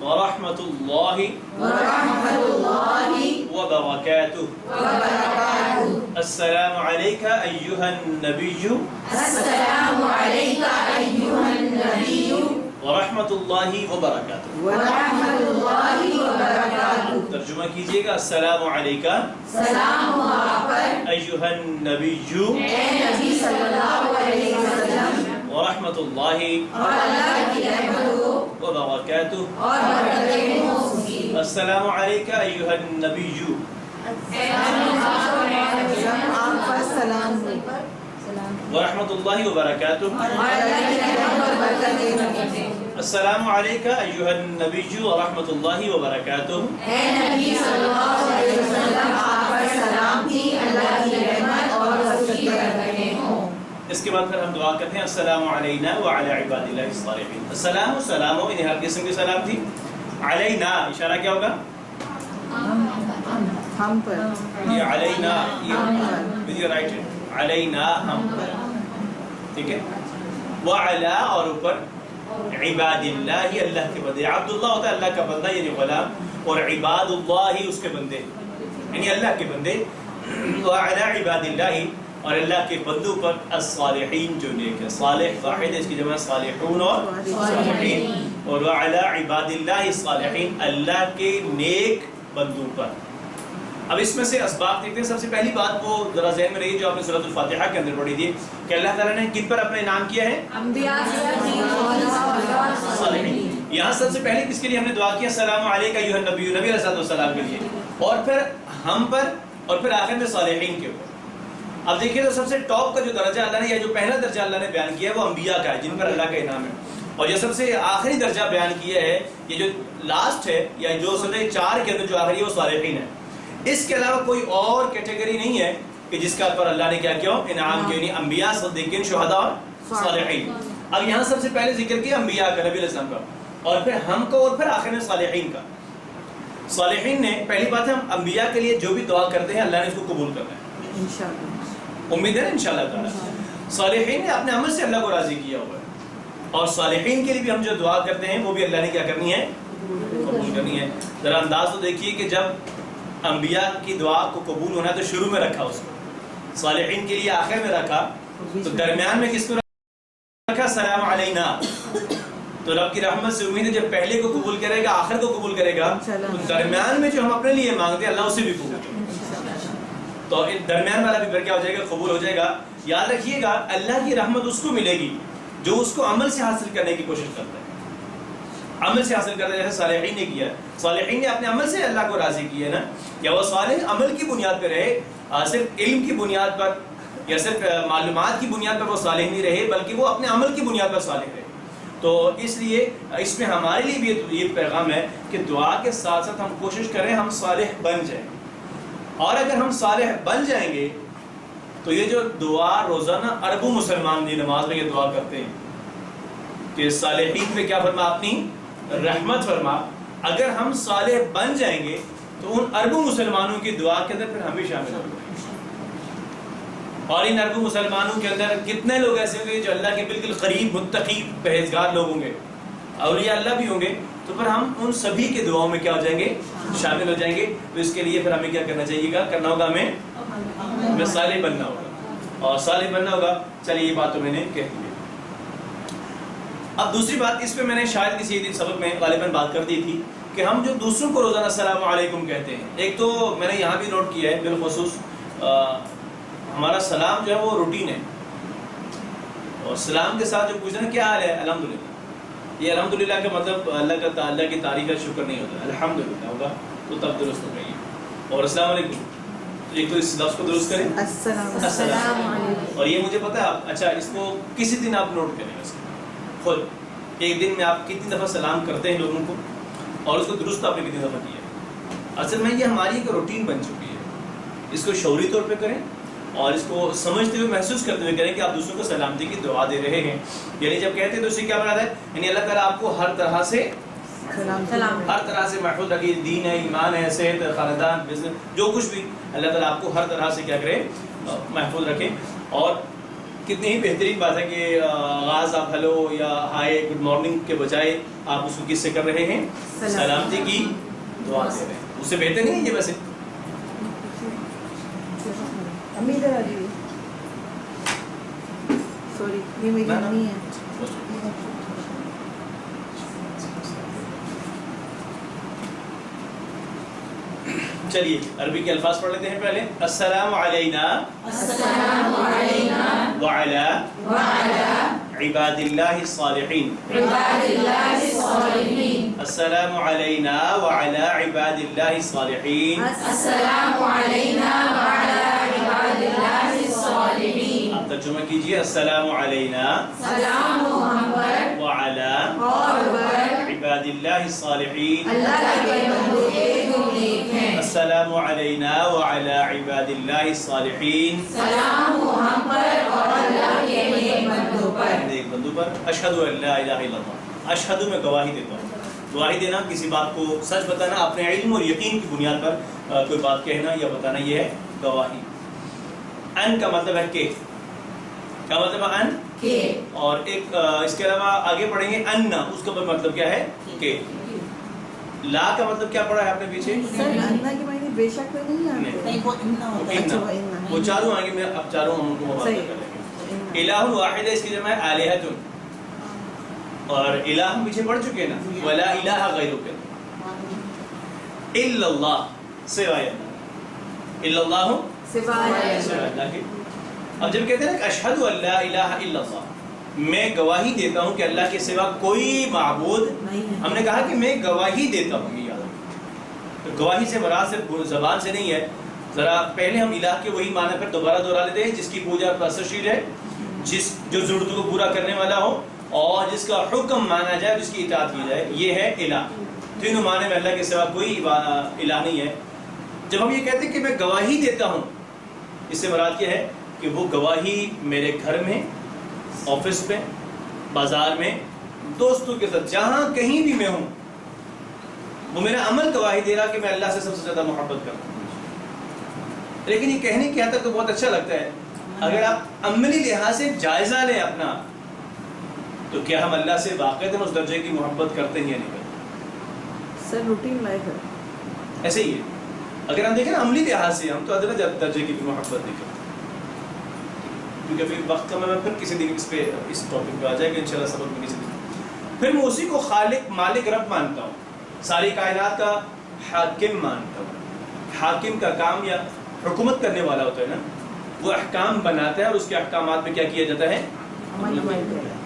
ورحمۃ اللہ ورحمۃ اللہ وبرکاتہ. وبرکاتہ. السلام علیکہ ایھا النبی السلام علیکہ ایھا النبی ورحمۃ اللہ وبرکاتہ. ورحمۃ اللہ وبرکاتہ. ترجمہ کیجئے گا. السلام علیکہ، سلام ہو آپ پر ایھا النبی اے نبی صلی اللہ علیہ وسلم، ورحمۃ اللہ اور اللہ کی رحمت ہو وبرکاتہ. اور برکتیں ہوں اس کی. السلام علیکہ ایھا النبی آپ پر سلام ہو ورحمۃ اللہ وبرکاتہ. اور اللہ کی رحمت اور برکتیں ہوں. السلام علیکہ ایھا النبی ورحمۃ اللہ وبرکاتہ. اے نبی صلی اللہ علیہ وسلم، آپ پر سلام تھی، اللہ کی رحمت اور اس کی برکتیں ہوں. اس کے بعد پھر ہم دعا کرتے ہیں. السلام علینا وعلی عباد اللہ الصالحین. السلام، سلام ہو، یعنی ہر قسم کی سلام تھی. علینا اشارہ کیا ہوگا؟ ہم پر. یہ علینا، یہ رائٹ ہے، علینا ہم پر. ٹھیک ہے. وعلا اور اوپر عباد اللہ، اللہ کے بندے. عبداللہ ہوتا ہے اللہ کا بندہ یعنی غلام، اور عباد اللہ اس کے بندے یعنی اللہ کے بندے. وعلا عباد اللہ اور اللہ کے بندوں پر الصالحین جو نیک ہے. صالح واحد ہے، اس کی جمع صالحون اور صالحین. اور وعلی عباد اللہ الصالحین، اللہ کے نیک بندوں پر. اب اس میں سے اسباب دیکھتے ہیں. سب سے پہلی بات وہ ذرا ذہن میں رہی جو آپ نے سورۃ الفاتحہ کے اندر پڑھی تھی کہ اللہ تعالیٰ نے کن پر اپنا انعام کیا ہے؟ انبیاء صالحین. یہاں سب سے پہلے کس کے لیے ہم نے دعا کیا؟ السلام علیکہ ایھا النبی، نبی علیہ السلام کے لیے، اور پھر ہم پر، اور پھر آخر میں صالحین کے اوپر. اب دیکھیے تو سب سے ٹاپ کا جو درجہ اللہ نے، یا جو پہلا درجہ اللہ نے بیان کیا ہے وہ انبیاء کا ہے جن پر اللہ کا انعام ہے. اور یہ سب سے آخری درجہ بیان کیا ہے، یہ جو لاسٹ ہے یا جو سورہ 4 کے اندر جو آخری ہے وہ صالحین ہے. اس کے علاوہ کوئی اور کیٹیگری نہیں ہے کہ جس کا پر اللہ نے کیا کیا انعام کیا، یعنی انبیاء، صدیقین، شہداء اور صالحین. اب یہاں سب سے پہلے ذکر کیا انبیاء کا، نبی علیہ السلام کا، اور پھر ہم کو، اور پھر آخر میں صالحین کا. صالحین نے پہلی بات ہے ہم انبیاء کے لیے جو بھی دعا کرتے ہیں اللہ نے اس کو قبول کرنا ہے، انشاءاللہ، امید ہے نا انشاءاللہ تعالیٰ. صالحین نے اپنے عمل سے اللہ کو راضی کیا ہوا ہے، اور صالحین کے لیے بھی ہم جو دعا کرتے ہیں وہ بھی اللہ نے کیا کرنی ہے؟ قبول کرنی ہے. ذرا انداز تو دیکھیے کہ جب انبیاء کی دعا کو قبول ہونا ہے تو شروع میں رکھا اس کو، صالحین کے لیے آخر میں رکھا، تو درمیان میں کس کو رکھا؟ سلام علینا. تو رب کی رحمت سے امید ہے جب پہلے کو قبول کرے گا آخر کو قبول کرے گا، تو درمیان میں جو ہم اپنے لیے مانگتے ہیں اللہ اسے بھی قبول کرے گا. تو درمیان والا بھی پھر کیا ہو جائے گا؟ قبول ہو جائے گا. یاد رکھیے گا اللہ کی رحمت اس کو ملے گی جو اس کو عمل سے حاصل کرنے کی کوشش کرتا ہے، عمل سے حاصل کرتا ہے. جیسے صالحین نے کیا، صالحین نے اپنے عمل سے اللہ کو راضی کیا ہے نا. یا وہ صالح عمل کی بنیاد پہ رہے، صرف علم کی بنیاد پر یا صرف معلومات کی بنیاد پر وہ صالح نہیں رہے، بلکہ وہ اپنے عمل کی بنیاد پر صالح رہے. تو اس لیے اس میں ہمارے لیے بھی یہ پیغام ہے کہ دعا کے ساتھ ساتھ ہم کوشش کریں ہم صالح بن جائیں. اور اگر ہم صالح بن جائیں گے تو یہ جو دعا روزانہ اربوں مسلمان نماز میں یہ دعا کرتے ہیں کہ صالحین پہ کیا فرما؟ اپنی رحمت فرما. اگر ہم صالح بن جائیں گے تو ان اربوں مسلمانوں کی دعا کے اندر پھر ہم بھی شامل ہوں گے. اور ان اربوں مسلمانوں کے اندر کتنے لوگ ایسے ہوں گے جو اللہ کے بالکل قریب، متقی، پرہیزگار لوگ ہوں گے، اولیاء اللہ بھی ہوں گے. تو پھر ہم ان سبھی کے دعاؤں میں کیا ہو جائیں گے؟ شامل ہو جائیں گے. تو اس کے لیے پھر ہمیں کیا کرنا چاہیے گا؟ کرنا ہوگا ہمیں صالح بننا ہوگا، اور صالح بننا ہوگا. چلیے یہ بات تو میں نے کہہ دی. اب دوسری بات اس پہ میں نے شاید کسی دن سبق میں غالباً بات کر دی تھی کہ ہم جو دوسروں کو روزانہ السلام علیکم کہتے ہیں، ایک تو میں نے یہاں بھی نوٹ کیا ہے بالخصوص ہمارا سلام جو ہے وہ روٹین ہے، اور سلام کے ساتھ جو پوچھنا کیا حال ہے؟ الحمدللہ. یہ الحمدللہ کا مطلب اللہ کی تعریف کا شکر نہیں ہوتا، الحمدللہ ہوگا تو تب درست ہو گئی. اور السلام علیکم ایک تو اس لفظ کو درست کریں، السلام علیکم. اور یہ مجھے پتا ہے، اچھا اس کو کسی دن آپ نوٹ کریں اس خود، ایک دن میں آپ کتنی دفعہ سلام کرتے ہیں لوگوں کو، اور اس کو درست آپ نے کتنی دفعہ کیا ہے. اصل میں یہ ہماری ایک روٹین بن چکی ہے. اس کو شعوری طور پہ کریں اور اس کو سمجھتے ہوئے، محسوس کرتے ہوئے کریں کہ آپ دوسروں کو سلامتی کی دعا دے رہے ہیں. یعنی جب کہتے ہیں تو اس سے کیا مراد ہے؟ یعنی اللہ تعالیٰ آپ کو ہر طرح سے محفوظ رکھے. دین ہے، ایمان ہے، صحت ہے، خاندان، بزنس، جو کچھ بھی اللہ تعالیٰ آپ کو ہر طرح سے کیا کرے؟ محفوظ رکھے. اور کتنی ہی بہترین بات ہے کہ آغاز آپ ہیلو یا ہائے، گڈ مارننگ کے بجائے آپ اس کو کس سے کر رہے ہیں؟ سلامتی کی دعا دے رہے ہیں. اس سے بہتر نہیں ہے یہ ویسے. سوری یہ میری امی ہے. چلیے عربی کے الفاظ پڑھ لیتے ہیں پہلے. السلام علینا وعلی عباد اللہ الصالحین. السلام علینا وعلی عباد اللہ الصالحین. آپ ترجمہ کیجئے. السلام علینا وعلی عباد اللہ الصالحین. السلام علینا وعلی عباد اللہ الصالحین. ایک بندوں پر. اشہد ان لا الہ الا اللہ. اشہد میں گواہی دیتا ہوں. گواہی دینا کسی بات کو سچ بتانا، اپنے علم اور یقین کی بنیاد پر کوئی بات کہنا یا بتانا، یہ ہے گواہی. ان کا مطلب ہے کہ، کیا مطلب ہے ان؟ کہ. اور ایک اس کے علاوہ آگے پڑھیں گے ان، اس کا مطلب کیا ہے؟ کہ. لا کا مطلب کیا پڑھا ہے آپ نے پیچھے؟ سر انا کے معنی بے شک نہیں ہے. نہیں، وہ وہ چاروں آئیں گے، میں اب چاروں ہم ان کو مبادلہ صحیح. کر لیں گے. الہ واحد ہے، اس کی جمع ہے آلہۃ، اور الہ ہم پیچھے پڑھ چکے ہیں نا، ولا الہ غیرک الا اللہ، سوائے اللہ، الا اللہ سوائے سوائے اللہ کے. اب جب کہتے ہیں نا کہ اشہد ان لا الہ الا اللہ، میں گواہی دیتا ہوں کہ اللہ کے سوا کوئی معبود نہیں ہے. ہم نے کہا کہ میں گواہی دیتا ہوں، یہ یاد رکھیں. تو گواہی سے مراد صرف زبان سے نہیں ہے. ذرا پہلے ہم الہ کے وہی معنی پر دوبارہ دہرا لیتے ہیں، جس کی پوجا پرستش ہے، جو ضرورتوں کو پورا کرنے والا ہو اور جس کا حکم مانا جائے، جس کی اطاعت کی جائے، یہ ہے الہ. تینوں معنی میں اللہ کے سوا کوئی الہ نہیں ہے. جب ہم یہ کہتے ہیں کہ میں گواہی دیتا ہوں، اس سے مراد کیا ہے کہ وہ گواہی میرے گھر میں، آفس پہ، بازار میں، دوستوں کے ساتھ، جہاں کہیں بھی میں ہوں، وہ میرا عمل گواہی دے رہا کہ میں اللہ سے سب سے زیادہ محبت کرتا ہوں. لیکن یہ کہنے کی حد تک تو بہت اچھا لگتا ہے. اگر آپ عملی لحاظ سے جائزہ لیں اپنا، تو کیا ہم اللہ سے واقعتاً اس درجے کی محبت کرتے ہیں یا نہیں کرتے؟ سر روٹین لائف ہے. ایسے ہی ہے. اگر ہم دیکھیں نا عملی لحاظ سے، ہم تو ادنا درجے کی بھی محبت نہیں کرتے. کیونکہ ابھی وقت کا میں پھر کسی دن اس ٹاپک پہ آ جائے گا انشاءاللہ، سبق میں کسی دن. پھر میں اسی کو خالق، مالک، رب مانتا ہوں، ساری کائنات کا حاکم مانتا ہوں. حاکم کا کام یا حکومت کرنے والا ہوتا ہے نا، وہ احکام بناتا ہے اور اس کے احکامات پہ کیا کیا جاتا ہے؟ عمل کیا جائے.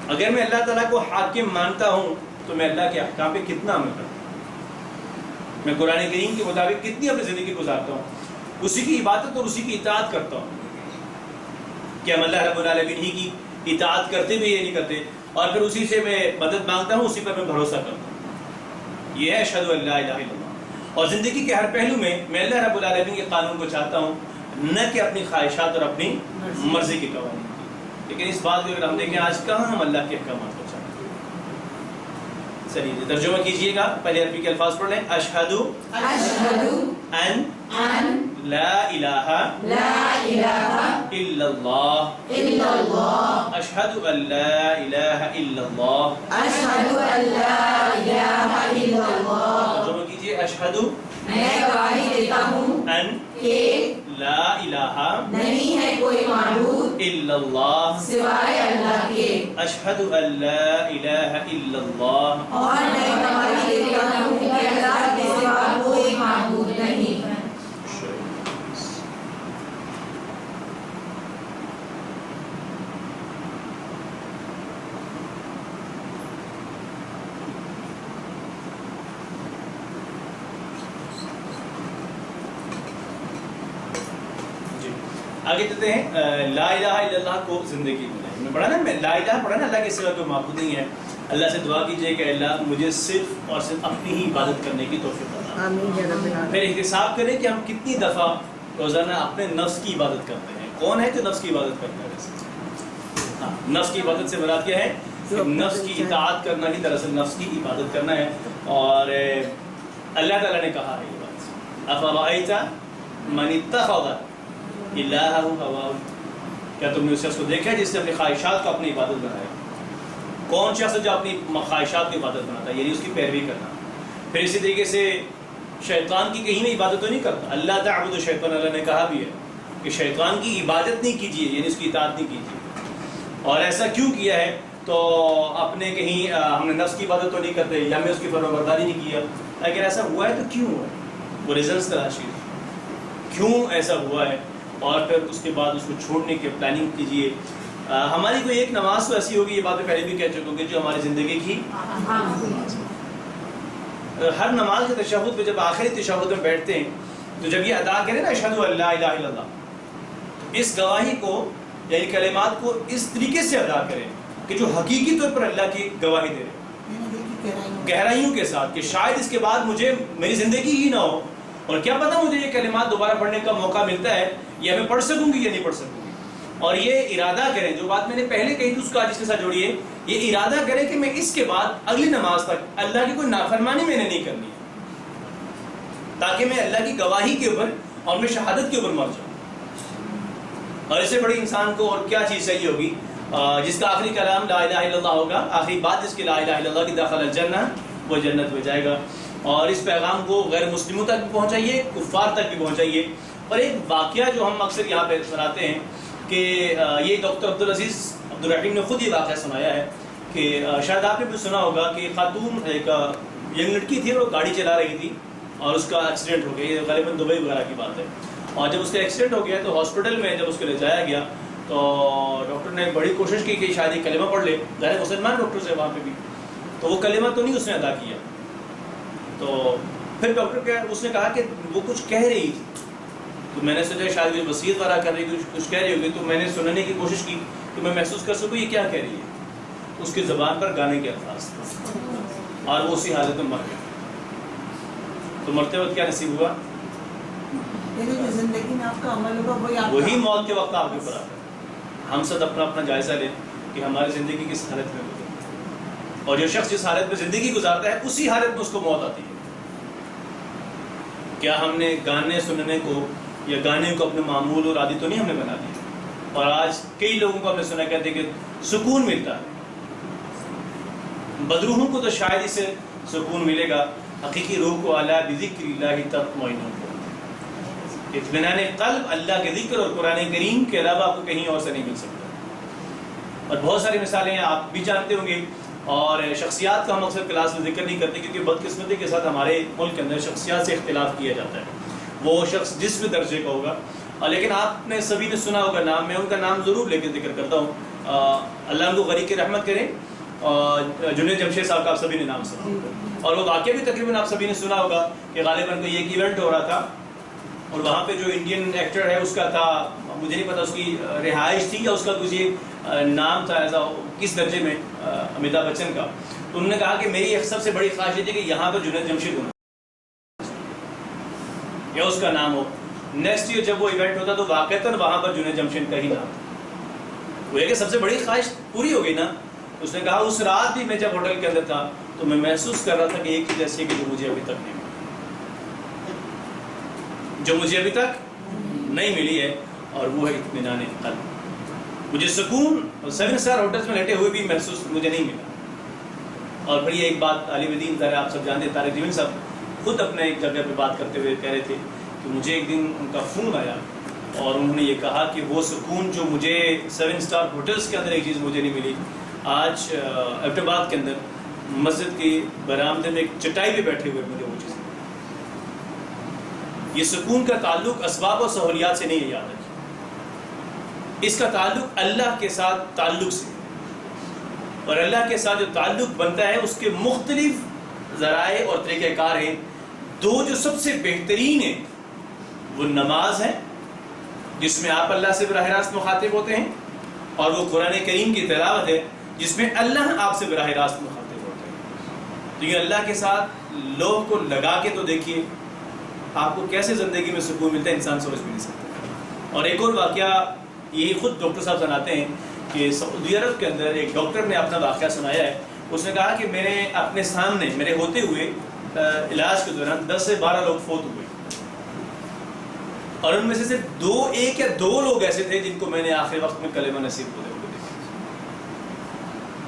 اگر میں اللہ تعالیٰ کو حاکم مانتا ہوں تو میں اللہ کے احکام پہ کتنا عمل کرتا ہوں، میں قرآن کریم کے مطابق کتنی اپنی زندگی گزارتا ہوں، اسی کی عبادت اور اسی کی اطاعت کرتا ہوں. کہ ہم اللہ رب العالمین ہی کی اطاعت کرتے بھی یہ نہیں کرتے، اور پھر اسی سے میں مدد مانگتا ہوں، اسی پر میں بھروسہ کرتا ہوں. یہ ہے اشہد ان لا الہ الا اللہ. اور زندگی کے ہر پہلو میں اللہ رب العالمین کے قانون کو چاہتا ہوں، نہ کہ اپنی خواہشات اور اپنی مرضی کے قوانین. لیکن اس بات کو اگر ہم دیکھیں آج کہاں ہم اللہ کے احکامات کو چاہتے ہیں. چلیے ترجمہ کیجئے گا. پہلے عربی کے الفاظ پڑھ لیں. اشہد ان لا الہ الا اللہ، اشہد ان لا الہ الا اللہ. ترجمہ کیجئے. اشہد میں گواہی دیتا ہوں ان کہ لا الہ نہیں ہے کوئی معبود الا اللہ، سوائے اللہ کے، اشہد ان لا الہ الا اللہ. اور میں گواہی دیتا ہوں کہ اللہ کے سوا کوئی معبود نہیں. آگے چلتے ہیں. لا الہ الا اللہ کو زندگی میں پڑھا نا، میں لا الہ پڑھا نا، اللہ کے سوا کوئی معبود نہیں ہے. اللہ سے دعا کیجئے کہ اللہ مجھے صرف اور صرف اپنی ہی عبادت کرنے کی توفیق عطا. آمین یا رب العالمین. پھر احتساب کریں کہ ہم کتنی دفعہ روزانہ اپنے نفس کی عبادت کرتے ہیں. کون ہے جو نفس کی عبادت کرتا ہے؟ ویسے ہاں، نفس کی عبادت سے مراد کیا ہے؟ کہ نفس کی اطاعت کرنا ہی دراصل نفس کی عبادت کرنا ہے. اور اللہ تعالیٰ نے کہا ہے یہ بات، افرأیت من اتخذ الہہ ہواہ، کیا تم نے اس شخص کو دیکھا ہے جس نے اپنی خواہشات کو اپنی عبادت بنایا؟ کون شخص ہے جو اپنی خواہشات کی عبادت بناتا ہے، یعنی اس کی پیروی کرنا. پھر اسی طریقے سے شیطان کی کہیں میں عبادت تو نہیں کرتا. اللہ تعبد شیطان، اللہ نے کہا بھی ہے کہ شیطان کی عبادت نہیں کیجیے، یعنی اس کی اطاعت نہیں کیجیے. اور ایسا کیوں کیا ہے؟ تو اپنے کہیں ہم نے نفس کی عبادت تو نہیں کرتے یا میں اس کی فرمانبرداری نہیں کیا. اگر ایسا ہوا ہے تو کیوں ہوا ہے؟ وہ ریزنس تلاشیے کیوں ایسا ہوا ہے، اور پھر اس کے بعد اس کو چھوڑنے کی پلاننگ کیجیے. ہماری کوئی ایک نماز تو ایسی ہوگی، یہ بات میں پہلے بھی کہہ چکا ہوں، کہ جو ہماری زندگی کی ہر نماز کے تشہد پہ جب آخری تشہد میں بیٹھتے ہیں تو جب یہ ادا کریں نا اشہد ان لا الہ الا اللہ، اس گواہی کو یعنی کلمات کو اس طریقے سے ادا کریں کہ جو حقیقی طور پر اللہ کی گواہی دے رہے ہیں، گہرائیوں کے ساتھ، کہ شاید اس کے بعد مجھے میری زندگی ہی نہ ہو، اور کیا پتہ مجھے یہ کلمات دوبارہ پڑھنے کا موقع ملتا ہے یا میں پڑھ سکوں گی یا نہیں پڑھ سکوں گی. اور یہ ارادہ کریں، جو بات میں نے پہلے کہی تھی اس کا جس کے ساتھ جوڑیے، یہ ارادہ کریں کہ میں اس کے بعد اگلی نماز تک اللہ کی کوئی نافرمانی میں نے نہیں کرنی ہے، تاکہ میں اللہ کی گواہی کے اوپر اور میں شہادت کے اوپر مر جاؤں. اور اس سے بڑی انسان کو اور کیا چیز چاہیے ہوگی؟ جس کا آخری کلام لا الہ الا اللہ ہوگا، آخری بات جس کی لا الہ الا اللہ کی داخل الجنہ، وہ جنت میں جائے گا. اور اس پیغام کو غیر مسلموں تک بھی پہنچائیے، کفار تک بھی پہنچائیے. اور ایک واقعہ جو ہم اکثر یہاں پہ سناتے ہیں کہ یہ ڈاکٹر عبدالعزیز عبدالرحیم نے خود یہ واقعہ سنایا ہے کہ شاید آپ نے بھی سنا ہوگا کہ خاتون ایک ینگ لڑکی تھی اور وہ گاڑی چلا رہی تھی اور اس کا ایکسیڈنٹ ہو گیا. یہ غالباً دبئی وغیرہ کی بات ہے. اور جب اس کا ایکسیڈنٹ ہو گیا تو ہاسپٹل میں جب اس کو لے جایا گیا تو ڈاکٹر نے بڑی کوشش کی کہ شاید یہ کلمہ پڑھ لے. ظاہر مسلمان ڈاکٹر سے وہاں پہ بھی, تو وہ کلمہ تو نہیں اس نے ادا کیا. تو پھر ڈاکٹر اس نے کہا کہ وہ کچھ کہہ رہی تھی, تو میں نے سوچا شاید وہ وصیت وغیرہ کر رہی کچھ کہہ رہی ہوگی. تو میں نے سننے کی کوشش کی کہ میں محسوس کر سکوں یہ کیا کہہ رہی ہے. اس کی زبان پر گانے کے الفاظ تھے اور وہ اسی حالت میں مر گیا. تو مرتے وقت کیا نصیب ہوا؟ زندگی میں آپ کا عمل ہوگا وہی موت کے وقت آپ کے اوپر آتا ہے. ہم سب اپنا جائزہ لیں کہ ہماری زندگی کس حالت میں ہوتی ہے, اور جو شخص جس حالت میں زندگی گزارتا ہے اسی حالت میں اس کو موت آتی ہے. کیا ہم نے گانے سننے کو یا گانے کو اپنے معمول اور عادی تو نہیں ہم نے بنا دیا؟ اور آج کئی لوگوں کو ہم نے سنا کہتے ہیں کہ سکون ملتا ہے. بدروحوں کو تو شاید اس سے سکون ملے گا, حقیقی روح کو اعلیٰ بذکر اللہ تطمئن القلوب. اطمینان قلب اللہ کے ذکر اور قرآن کریم کے علاوہ آپ کو کہیں اور سے نہیں مل سکتا. اور بہت ساری مثالیں ہیں, آپ بھی جانتے ہوں گے. اور شخصیات کا ہم اکثر کلاس میں ذکر نہیں کرتے کیونکہ بدقسمتی کے ساتھ ہمارے ملک کے اندر شخصیات سے اختلاف کیا جاتا ہے. وہ شخص جس بھی درجے کا ہوگا, لیکن آپ نے سبھی نے سنا ہوگا نام, میں ان کا نام ضرور لے کے ذکر کرتا ہوں. اللہ ان کو غریق رحمت کرے. جنید جمشید صاحب کا آپ سبھی نے نام سنا, اور وہ واقعہ بھی تقریباً آپ سبھی نے سنا ہوگا کہ غالباً کوئی ایک ایونٹ ہو رہا تھا اور وہاں پہ جو انڈین ایکٹر ہے اس کا تھا, مجھے نہیں پتا اس کی رہائش تھی یا اس کا کچھ نام تھا ایسا کس درجے میں, امیتابھ بچن کا. تو انہوں نے کہا کہ میری ایک سب سے بڑی خواہش یہ تھی کہ یہاں پہ جنید جمشید ہونا یا اس کا نام ہو. نیکسٹ ایئر جب وہ ایونٹ ہوتا تو واقعتاً وہاں پر جنید جمشید کا ہی نام تھا. وہ یہ کہ سب سے بڑی خواہش پوری ہو گئی نا. اس نے کہا اس رات بھی میں جب ہوٹل کے اندر تھا تو میں محسوس کر رہا تھا کہ ایک چیز ایسی ہے کہ جو مجھے ابھی تک نہیں ملی ہے, اور وہ ہے اطمینان قلب. مجھے سکون 7 اسٹار ہوٹلس میں لیٹے ہوئے بھی محسوس مجھے نہیں ملا. اور پھر یہ ایک بات عالم دین آپ سب جانتے ہیں, طارق جمیل صاحب خود اپنے ایک جگہ پہ بات کرتے ہوئے کہہ رہے تھے کہ مجھے ایک دن ان کا فون آیا اور انہوں نے یہ کہا کہ وہ سکون جو مجھے 7 اسٹار ہوٹلس کے اندر ایک چیز مجھے نہیں ملی, آج ایبٹ آباد کے اندر مسجد کی برآمدے میں ایک چٹائی پہ بیٹھے ہوئے مجھے وہ چیز. یہ سکون کا تعلق اسباب و سہولیات سے نہیں ہے, یاد رکھیے. اس کا تعلق اللہ کے ساتھ تعلق سے, اور اللہ کے ساتھ جو تعلق بنتا ہے اس کے مختلف ذرائع اور طریقہ کار ہیں. دو جو سب سے بہترین ہیں وہ نماز ہے جس میں آپ اللہ سے براہ راست مخاطب ہوتے ہیں, اور وہ قرآن کریم کی تلاوت ہے جس میں اللہ آپ سے براہ راست مخاطب ہوتے ہیں. تو یہ اللہ کے ساتھ لوہ کو لگا کے تو دیکھیے آپ کو کیسے زندگی میں سکون ملتا ہے, انسان سمجھ بھی نہیں سکتا. اور ایک اور واقعہ یہی خود ڈاکٹر صاحب سناتے ہیں کہ سعودی عرب کے اندر ایک ڈاکٹر نے اپنا واقعہ سنایا ہے. اس نے کہا کہ میں نے اپنے سامنے میرے ہوتے ہوئے علاج کے دوران 10 سے 12 لوگ فوت ہوئے, اور ان میں سے صرف 1 یا 2 لوگ ایسے تھے جن کو میں نے آخر وقت میں کلمہ نصیب ہوتے ہوئے دیکھا.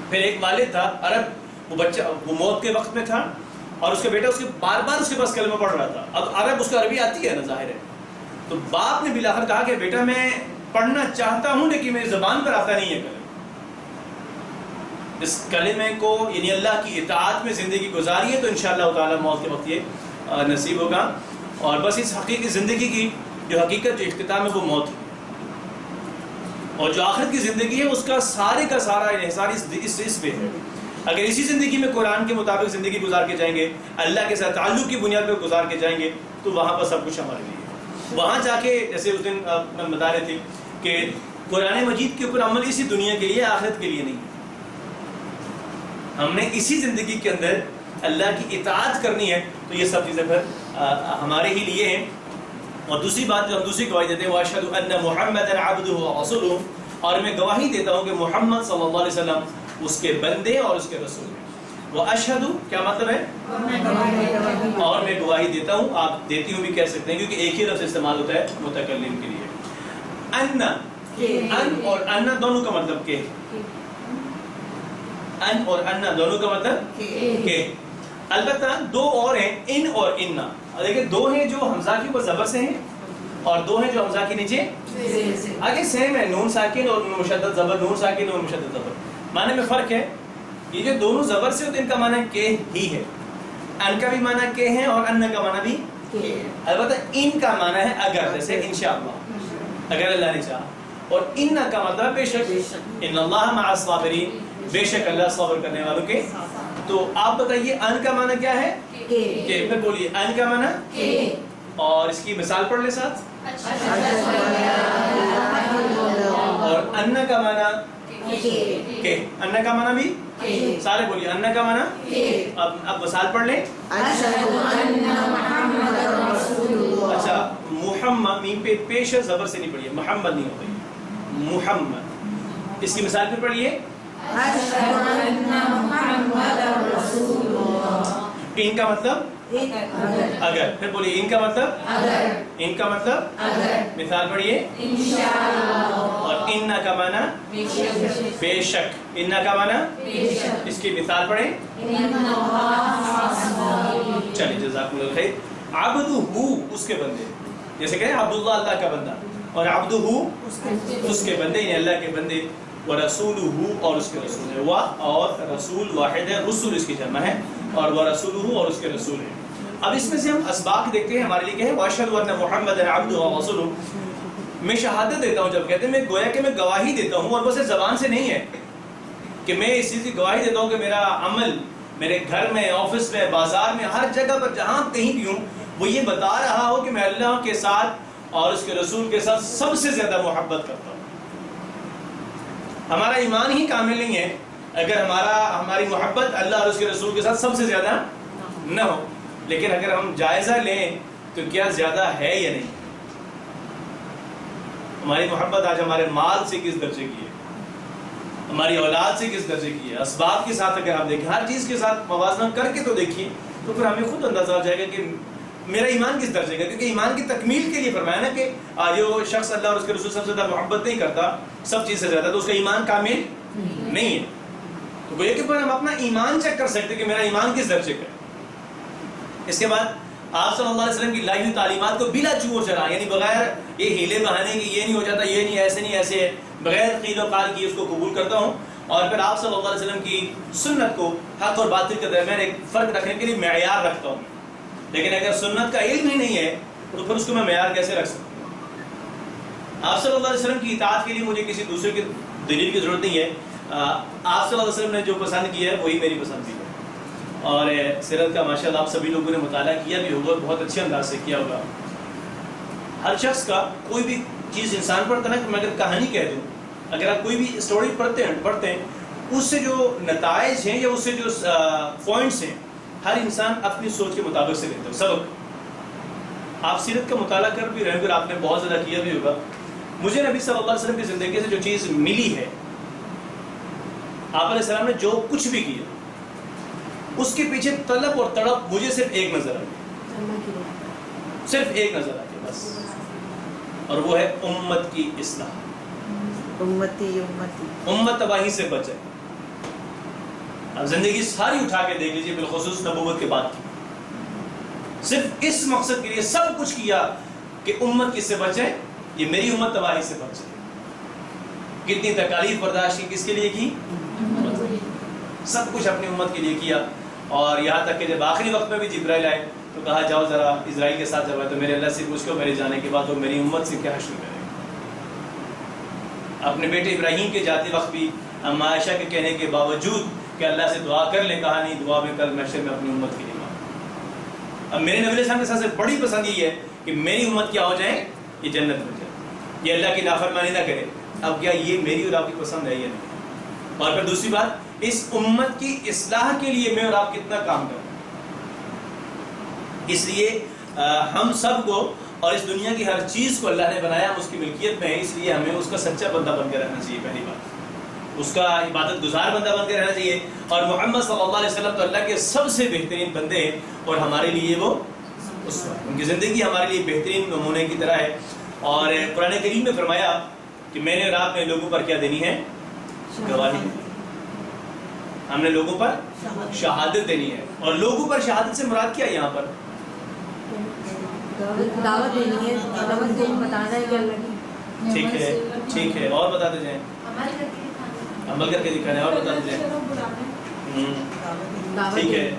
پھر ایک والد تھا عرب, وہ بچہ وہ موت کے وقت میں تھا اور اس کا بیٹا اس کے بار بار اس کے پاس کلمہ پڑھ رہا تھا. اب عرب اس کو عربی آتی ہے نا, ظاہر ہے. تو باپ نے بالآخر کہا کہ بیٹا میں پڑھنا چاہتا ہوں لیکن میری زبان پر آتا نہیں ہے کلمہ. اس کلمے کو یعنی اللہ کی اطاعت میں زندگی گزاری ہے تو انشاءاللہ تعالی موت کے وقت یہ نصیب ہوگا. اور بس اس حقیقی زندگی کی جو حقیقت جو اختتام ہے وہ موت ہے, اور جو آخرت کی زندگی ہے اس کا سارے کا سارا انحصار اس پہ ہے. اگر اسی زندگی میں قرآن کے مطابق زندگی گزار کے جائیں گے, اللہ کے ساتھ تعلق کی بنیاد پہ گزار کے جائیں گے, تو وہاں پر سب کچھ ہمارے لیے ہے. وہاں جا کے جیسے اس دن بتا رہے تھے کہ قرآن مجید کے اوپر عمل اسی دنیا کے لیے, آخرت کے لیے نہیں. ہم نے اسی زندگی کے اندر اللہ کی اطاعت کرنی ہے, تو یہ سب چیزیں پھر ہمارے ہی لیے ہیں. اور دوسری بات جو ہم دوسری گواہی دیتے ہیں, وَأَشْهَدُ أَنَّ مُحَمَّدًا عَبْدُهُ وَرَسُولُهُ, اور میں گواہی دیتا ہوں کہ محمد صلی اللہ علیہ وسلم اس کے بندے اور اس کے رسول ہیں. وَأَشْهَدُ کیا مطلب ہے؟ اور میں گواہی دیتا ہوں, آپ دیتی ہوں بھی کہہ سکتے ہیں کیونکہ ایک ہی لفظ استعمال ہوتا ہے متکلم کے لیے. ان اور ان دونوں کا مطلب کہ, ان اور ان دونوں کا مطلب کہ. البتہ 2 اور ہیں, ان اور اننا. دیکھیں 2 ہیں جو حمزہ کے اوپر زبر سے ہیں, اور 2 ہیں جو حمزہ کے نیچے آگے سیم ہے، نون ساکن اور نون مشدد زبر، نون ساکن نون مشدد زبر. معنی میں فرق ہے. یہ جو دونوں زبر سے ہوتے ہیں ان کا معنی کہ ہی ہے، ان کا بھی معنی کہ ہے اور ان کا معنی بھی. البتہ ان کا معنی ہے اگر، جیسے انشاءاللہ، اگر اللہ نے چاہا. اور ان کا مطلب بے شک، ان اللہ مع الصابرین، بے شک اللہ صبر کرنے والوں کے. تو آپ بتائیے ان کا معنی کیا ہے؟ کہ. پھر بولیے ان کا معنی. اور اس کی مثال پڑھ لیں ساتھ. اور ان کا معنی کہ. ان کا معنی بھی سارے بولیے ان کا معنی. اب مثال پڑھ لیں. اچھا محمد، میم پہ پیش زبر سے نہیں پڑھیے، محمد نہیں ہوتا، محمد. اس کی مثال پہ پڑھیے. ان کا مطلب اگر. پھر بولیے ان کا مطلب. ان کا مطلب مثال پڑھیے. اور ان کا معنی بے شک. ان کا معنی اس کی مثال پڑھیں. چلیے جزاکم اللہ خیر. عبدہ اس کے بندے، جیسے کہ عبداللہ اللہ کا بندہ، اور عبدہ اس کے بندے یعنی اللہ کے بندے. ورسولہ اور اس کے رسول ہے. اور رسول واحد ہے، رسول اس کی جمع ہے، اور ورسولہ اور اس کے رسول ہے. اب اس میں سے ہم اسباق دیکھتے ہیں ہمارے لیے کہ ہے واشهد ان محمد عبدہ ورسولہ. میں شہادت دیتا ہوں، جب کہتے ہیں میں گویا کہ میں گواہی دیتا ہوں، اور وہ صرف زبان سے نہیں ہے کہ میں اس چیز کی گواہی دیتا ہوں کہ میرا عمل میرے گھر میں، آفس میں، بازار میں، ہر جگہ پر جہاں کہیں بھی ہوں، وہ یہ بتا رہا ہو کہ میں اللہ کے ساتھ اور اس کے رسول کے ساتھ سب سے زیادہ محبت کرتا ہوں. ہمارا ایمان ہی کامل نہیں ہے اگر ہماری محبت اللہ اور اس کے رسول کے ساتھ سب سے زیادہ نہ ہو. لیکن اگر ہم جائزہ لیں تو کیا زیادہ ہے یا نہیں؟ ہماری محبت آج ہمارے مال سے کس درجے کی ہے، ہماری اولاد سے کس درجے کی ہے. اسباب کے ساتھ اگر آپ دیکھیں، ہر چیز کے ساتھ موازنہ کر کے تو دیکھیے، تو پھر ہمیں خود اندازہ ہو جائے گا کہ میرا ایمان کس درجے کا. کیونکہ ایمان کی تکمیل کے لیے فرمایا نا کہ جو شخص اللہ اور اس کے رسول سب سے زیادہ محبت نہیں کرتا سب چیز سے زیادہ، تو اس کا ایمان کامل نہیں ہے. تو وہ یہ کہ ہم اپنا ایمان چیک کر سکتے کہ میرا ایمان کس درجے کا ہے. اس کے بعد آپ صلی اللہ علیہ وسلم کی لائی ہوئی تعلیمات کو بلا چو چرا، یعنی بغیر یہ ہیلے بہانے کہ یہ نہیں ہو جاتا، یہ نہیں، ایسے نہیں، ایسے ہے، بغیر قیل و قال کی اس کو قبول کرتا ہوں. اور پھر آپ صلی اللہ علیہ وسلم کی سنت کو حق اور باطل کے درمیان ایک فرق رکھنے کے لیے معیار رکھتا ہوں. لیکن اگر سنت کا علم ہی نہیں ہے تو پھر اس کو میں معیار کیسے رکھ سکتا ہوں؟ آپ صلی اللہ علیہ وسلم کی اطاعت کے لیے مجھے کسی دوسرے کی دلیل کی ضرورت نہیں ہے. آپ صلی اللہ علیہ وسلم نے جو پسند کیا ہے وہی میری پسند بھی ہے. اور سیرت کا ماشاءاللہ آپ سبھی لوگوں نے مطالعہ کیا بھی ہوگا، بہت اچھے انداز سے کیا ہوگا. ہر شخص کا کوئی بھی چیز انسان پڑھتا ہے، میں اگر کہانی کہہ دوں، اگر آپ کوئی بھی اسٹوری پڑھتے ہیں اس سے جو نتائج ہیں یا اس سے جو پوائنٹس ہیں ہر انسان اپنی سوچ کے مطابق سے لیتا ہے سبق. آپ سیرت کا مطالعہ کر بھی رہے، پھر آپ نے بہت زیادہ کیا بھی ہوگا. مجھے نبی صلی اللہ علیہ وسلم کی زندگی سے جو چیز ملی ہے، آپ علیہ السلام نے جو کچھ بھی کیا اس کے پیچھے طلب اور تڑپ مجھے صرف ایک نظر آئی، صرف ایک نظر آئی بس، اور وہ ہے امت کی اصلاح. امت تباہی سے بچے. اب زندگی ساری اٹھا کے دیکھ لیجیے، بالخصوص نبوت کے بعد کی، صرف اس مقصد کے لیے سب کچھ کیا کہ امت کس سے بچے، یہ میری امت تباہی سے بچے. کتنی تکالیف برداشت کی، کس کے لیے کی؟ سب کچھ اپنی امت کے لیے کیا. اور یہاں تک کہ جب آخری وقت میں بھی جبرائیل آئے تو کہا جاؤ ذرا اسرائیل کے ساتھ جب آئے تو میرے اللہ سے پوچھ کو میرے جانے کے بعد وہ میری امت سے کیا حشر کرے. اپنے بیٹے ابراہیم کے جاتے وقت بھی اما عائشہ کے کہنے کے باوجود کہ اللہ سے دعا کر لیں، کہا نہیں، دعا میں کل محشر میں اپنی امت کے لیے مانگ. اب میرے نبی علیہ السلام کے ساتھ سے بڑی پسند یہ ہے کہ میری امت کیا ہو جائے، یہ جنت میں جائے، یہ اللہ کی نافرمانی نہ کرے. اب کیا یہ میری اور آپ کی پسند ہے یا نہیں؟ اور پھر دوسری بات، اس امت کی اصلاح کے لیے میں اور آپ کتنا کام کریں. اس لیے ہم سب کو اور اس دنیا کی ہر چیز کو اللہ نے بنایا، ہم اس کی ملکیت میں ہے، اس لیے ہمیں اس کا سچا بندہ بن کے رہنا چاہیے. پہلی بات، اس کا عبادت گزار بندہ بن کے رہنا چاہیے. اور محمد صلی اللہ علیہ وسلم تو اللہ کے سب سے بہترین بندے ہیں، اور ہمارے لیے وہ ان کی زندگی ہمارے لیے بہترین نمونے کی طرح ہے. اور قرآن کریم میں فرمایا کہ میں نے اور آپ نے لوگوں پر کیا دینی ہے؟ گواہی. ہم نے لوگوں پر شہادت دینی ہے. اور لوگوں پر شہادت سے مراد کیا یہاں پر؟ دعوت دینی ہے، مطلب ان کو بتانا ہے کہ اللہ کی ٹھیک ہے ٹھیک ہے، اور بتاتے جائیں، عمل کر کے دکھانا. عمل کر کے دکھانا ہے، اور بتاتے جائیں. دعوت ٹھیک ہے. دینی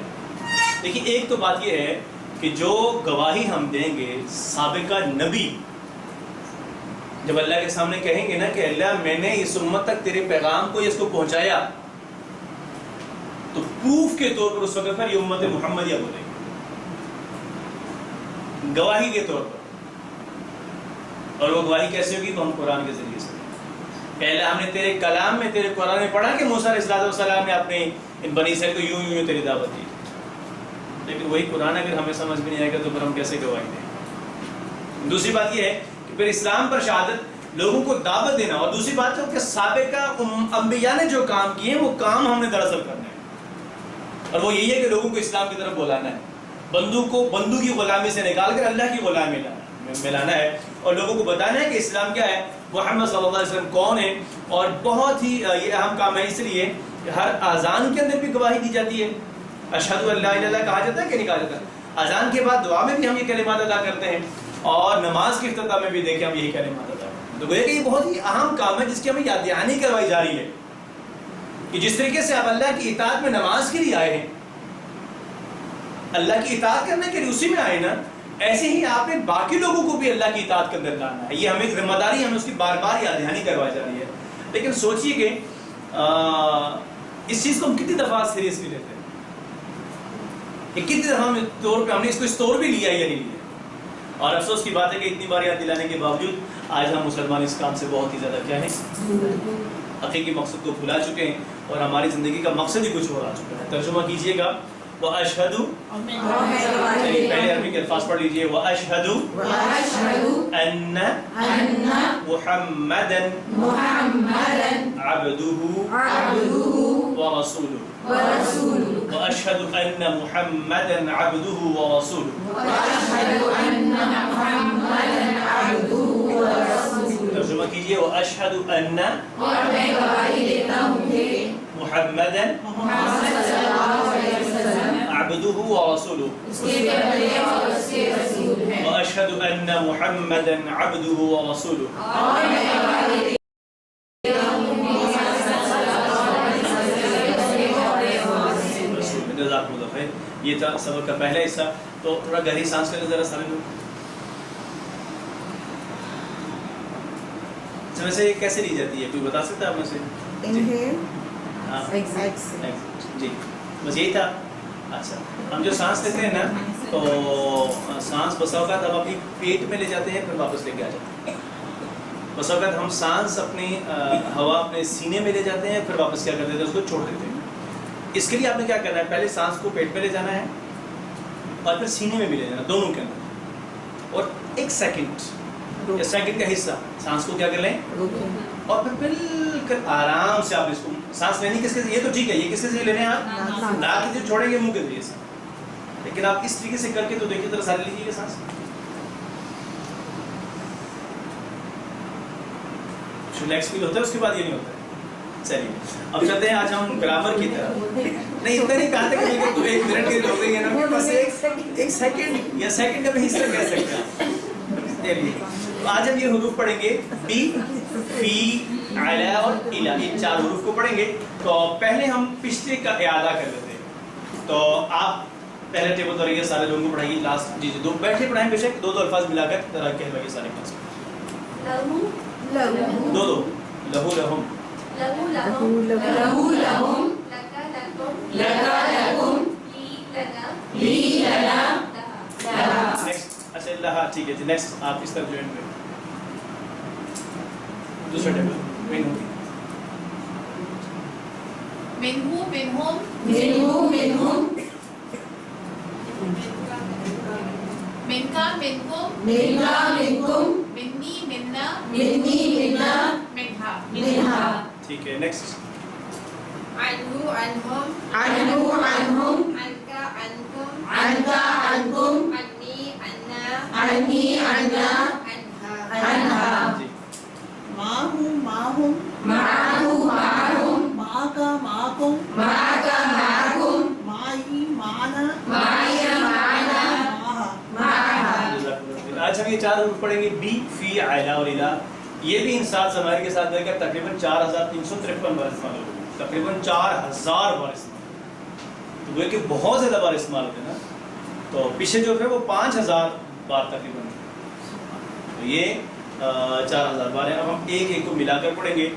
دیکھیے ایک تو بات یہ ہے کہ جو گواہی ہم دیں گے سابقہ نبی جب اللہ کے سامنے کہیں گے نا کہ اللہ میں نے اس امت تک تیرے پیغام کو اس کو پہنچایا، تو پروف کے طور پر اس وقت پر یہ امت محمدیہ بولیں گے، گواہی کے طور پر. اور وہ گواہی کیسے ہوگی؟ تو ہم قرآن کے ذریعے سے پہلے ہم نے تیرے کلام میں تیرے قرآن میں پڑھا کہ موسیٰ علیہ السلام نے اپنے ان بنی اسرائیل کو یوں یوں تیری دعوت دی، لیکن وہی قرآن اگر ہمیں سمجھ میں نہیں آئے گا تو پھر ہم کیسے گواہی دیں؟ دوسری بات یہ ہے کہ پھر اسلام پر شہادت لوگوں کو دعوت دینا، اور دوسری بات ہے کہ سابقہ انبیاء نے جو کام کیے ہیں وہ کام ہم نے دراصل کرنا ہے، اور وہ یہی ہے کہ لوگوں کو اسلام کی طرف بلانا ہے، بندوں کی غلامی سے نکال کر اللہ کی غلامی میں لانا ہے، اور لوگوں کو بتانا ہے کہ اسلام کیا ہے، محمد صلی اللہ علیہ وسلم کون ہے. اور بہت ہی یہ اہم کام ہے، اس لیے کہ ہر اذان کے اندر بھی گواہی دی جاتی ہے، اشہد ان لا الہ الا اللہ کہا جاتا ہے کہ نہیں کہا جاتا؟ اذان کے بعد دعا میں بھی ہم یہ کلمات ادا کرتے ہیں، اور نماز کے افتتاح میں بھی دیکھیں ہم یہی کلمات ادا کرتے ہیں. تو گویا کہ یہ بہت ہی اہم کام ہے جس کی ہمیں یاد دہانی کروائی جا رہی ہے کہ جس طریقے سے آپ اللہ کی اطاعت میں نماز کے لیے آئے ہیں، اللہ کی اطاعت کرنے کے لیے اسی میں آئے نا، ایسے ہی آپ نے باقی لوگوں کو بھی اللہ کی اطاعت کے اندر لانا ہے. یہ ہمیں ذمہ داری، ہمیں اس کی بار بار یاد دہانی کروائی جا رہی ہے. لیکن سوچئے کہ اس چیز کو ہم کتنی دفعہ سیریسلی لیتے ہیں، کہ کتنی دفعہ ہم نے اس کو اسٹور بھی لیا یا نہیں لیا. اور افسوس کی بات ہے کہ اتنی بار یاد دلانے کے باوجود آج ہم مسلمان اس کام سے بہت ہی زیادہ کیا ہے، حقیقی مقصد کو بھلا چکے ہیں، اور ہماری زندگی کا مقصد ہی کچھ اور آ چکا ہے. ترجمہ کیجئے گا، وَأَشْهَدُ، پہلے عربی کے الفاظ پڑھ لیجئے، وَأَشْهَدُ أَنَّ مُحَمَّدًا عَبْدُهُ وَرَسُولُهُ. وَأَشْهَدُ أَنَّ مُحَمَّدًا عَبْدُهُ وَرَسُولُهُ. ترجمہ کیجئے، وَأَشْهَدُ أَنَّ محمدًا عبده ورسوله. وأشهد أن محمدا عبده ورسوله. جزاکم اللہ خیر. یہ تھا سبق کا پہلا حصہ. تو تھوڑا گہری سانس لے ذرا سارے لوگ. ویسے یہ کیسے لی جاتی ہے، کوئی بتا سکتا ہے آپ میں سے؟ جی بس یہی تھا. اچھا، ہم جو سانس لیتے ہیں نا، تو سانس بسا اوقات ہم اپنی پیٹ میں لے جاتے ہیں، پھر واپس لے کے آ جاتے ہیں. بسا اوقات ہم سانس اپنی ہوا اپنے سینے میں لے جاتے ہیں، پھر واپس کیا کرتے ہیں، اس کو چھوڑ دیتے ہیں. اس کے لیے آپ نے کیا کرنا ہے، پہلے سانس کو پیٹ میں لے جانا ہے، اور پھر سینے میں بھی لے جانا، دونوں کے اندر. اور ایک سیکنڈ یا سیکنڈ کا حصہ سانس کو کیا کر لیں، اور پھر بالکل آرام سے آپ اس کو سانس لینی کس کے ذریعے، یہ تو ٹھیک ہے، یہ کس کے ذریعے لینے ہیں آپ، ناک کے ذریعے چھوڑیں گے، منہ کے ذریعے سے. لیکن آپ اس طریقے سے کر کے تو دیکھیے ذرا سارے لیجیے گا سانس. ریلیکس فیل ہوتا ہے، اس کے بعد یہ نہیں ہوتا ہے. چلیے اب چلتے ہیں آج ہم گرامر کی طرف. نہیں اتنا نہیں کہا تھا کہ تو ایک منٹ کے ہو گئی ہے نا، بس ایک سیکنڈ یا سیکنڈ کا بھی حصہ کہہ سکتے ہیں. چلیے آج ہم یہ حروف پڑھیں گے، بی، فی، علی اور الا، ان چار حروف کو پڑھیں گے. تو پہلے ہم پچھلے کا اعادہ کر لیتے ہیں. تو آپ پہلے ٹیبل پر رہیے، سارے لوگوں کو پڑھائیے. لاسٹ جی دو بیٹھے پڑھائیں، بے شک دو الفاظ ملا کر ذرا کہلوائیے سارے کلاس. دو لہو لہم، نیکسٹ. اچھا لہا، ٹھیک ہے جی. نیکسٹ آپ اس طرف جوائن کریں. دوسرا ٹیبل منہم، منکا منکم، منی منا، منہا. ٹھیک ہے. نیکسٹ عنہ عنہم، عنکا عنکم، عنی عنا، عنہا. جی. معهم معکم، معي معنا معاها. جزاک اللہ یہ 4 حروف پڑھیں گے بی فی علا اور الا. یہ بھی انسان ضمائر کے ساتھ کر تقریباً 4353 بار استعمال ہوگا, تقریباً 4000 بار استعمال. تو وہ کہ بہت زیادہ بار استعمال ہوتے ہیں نا. تو پیچھے جو ہے وہ 5000 بار تقریباً. تو یہ 4000 بار ہے. اب ہم ایک ایک کو ملا کر پڑھیں گے.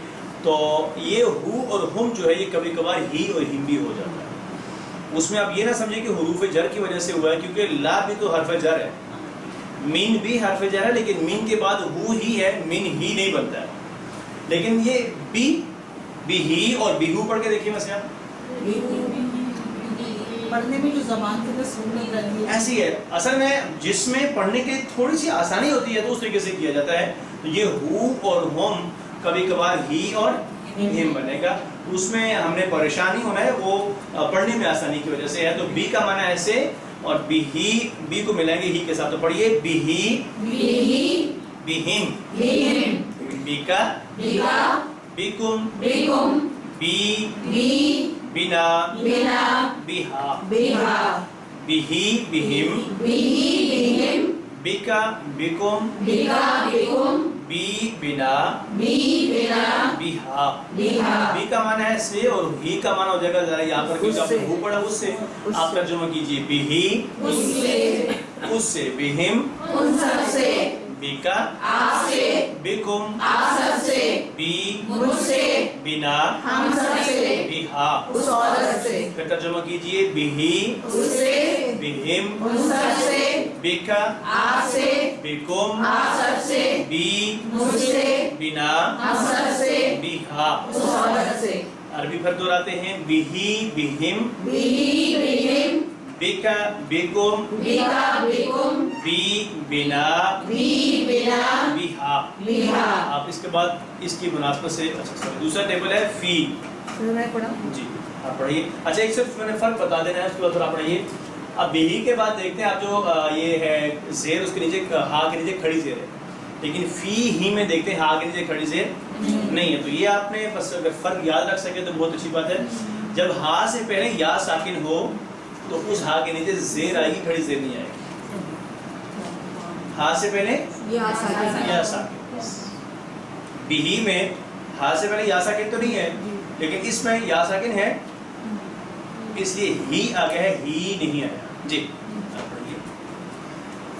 تو یہ ہو اور ہم جو ہے یہ کبھی کبھار ہی اور ہم بھی ہو جاتا ہے. اس میں آپ یہ نہ سمجھیں کہ حروف جر کی وجہ سے ہوا ہے, کیونکہ لا بھی تو حرف جر ہے, مین بھی حرف جر ہے, لیکن مین کے بعد ہو ہی ہے, مین ہی نہیں بنتا ہے. لیکن یہ بھی ہی اور بیہو پڑھ کے دیکھیے مثلا پڑھنے میں جو زبان کے اندر سہولت رہتی ہے ایسی ہے. اصل میں جس میں پڑھنے کی تھوڑی سی آسانی ہوتی ہے تو اس طریقے سے کیا جاتا ہے. تو یہ ہو اور ہم کبھی کبھار ہی اور ہم بنے گا. اس میں ہم نے پریشانی ہونا ہے وہ پڑھنے میں آسانی کی وجہ سے ہے. تو بی کا معنی ایسے اور بی کو ملائیں گے ہی کے ساتھ. تو پڑھیے بی بہم, بی کا بیکم, بی بنا بہا, بہی بہم, بیکا بیکم, بی بنا بہا. بی کا معنی ہے سے اور ہی کا معنی ہو جائے گا ذرا یہاں پر کچھ آپ نے ہو پڑھا اس سے آپ ترجمہ کیجیے بہی اس سے, بہم ان سب سے, بیکا آپ سے, بیکم آپ سب سے, بی مجھ سے, بنا ہم سب سے, بہا. اس عورت سے, پھر ترجمہ کیجیے بہی اس سے, بہم ان سب سے, بیکا آپ سے, بیکم آپ سب سے, بی مجھ سے, بنا ہم سب سے, بہا. اس عورت سے. عربی پھر دہراتے ہیں بہی بہم بہی بہم, بیکا بیکم بیکا بیکم, بی بنا بی بنا بہا. بہا. آپ اس کے بعد اس کی مناسبت سے دوسرا ٹیبل ہے فی. میں پڑھا جی آپ پڑھیے. اچھا ایک صرف میں نے فرق بتا دینا ہے, اس کے بعد آپ پڑھیے. اب بہی کے بعد دیکھتے ہیں آپ جو یہ ہے زیر, اس کے نیچے ہا کے نیچے کھڑی زیر ہے, لیکن فی ہی میں دیکھتے ہیں ہا کے نیچے کھڑی زیر نہیں ہے. تو یہ آپ نے بس اگر فرق یاد رکھ سکے تو بہت اچھی بات ہے. جب ہا سے پہلے یا ساکن ہو تو اس ہا کے نیچے زیر آئے گی, کھڑی زیر نہیں آئے گی. ہا سے پہلے یا ساکن. بہی میں ہا سے پہلے یا ساکن تو نہیں ہے, لیکن اس میں یا ساکن ہے, اس لیے ہی آ گیا ہے, ہی نہیں آیا. جی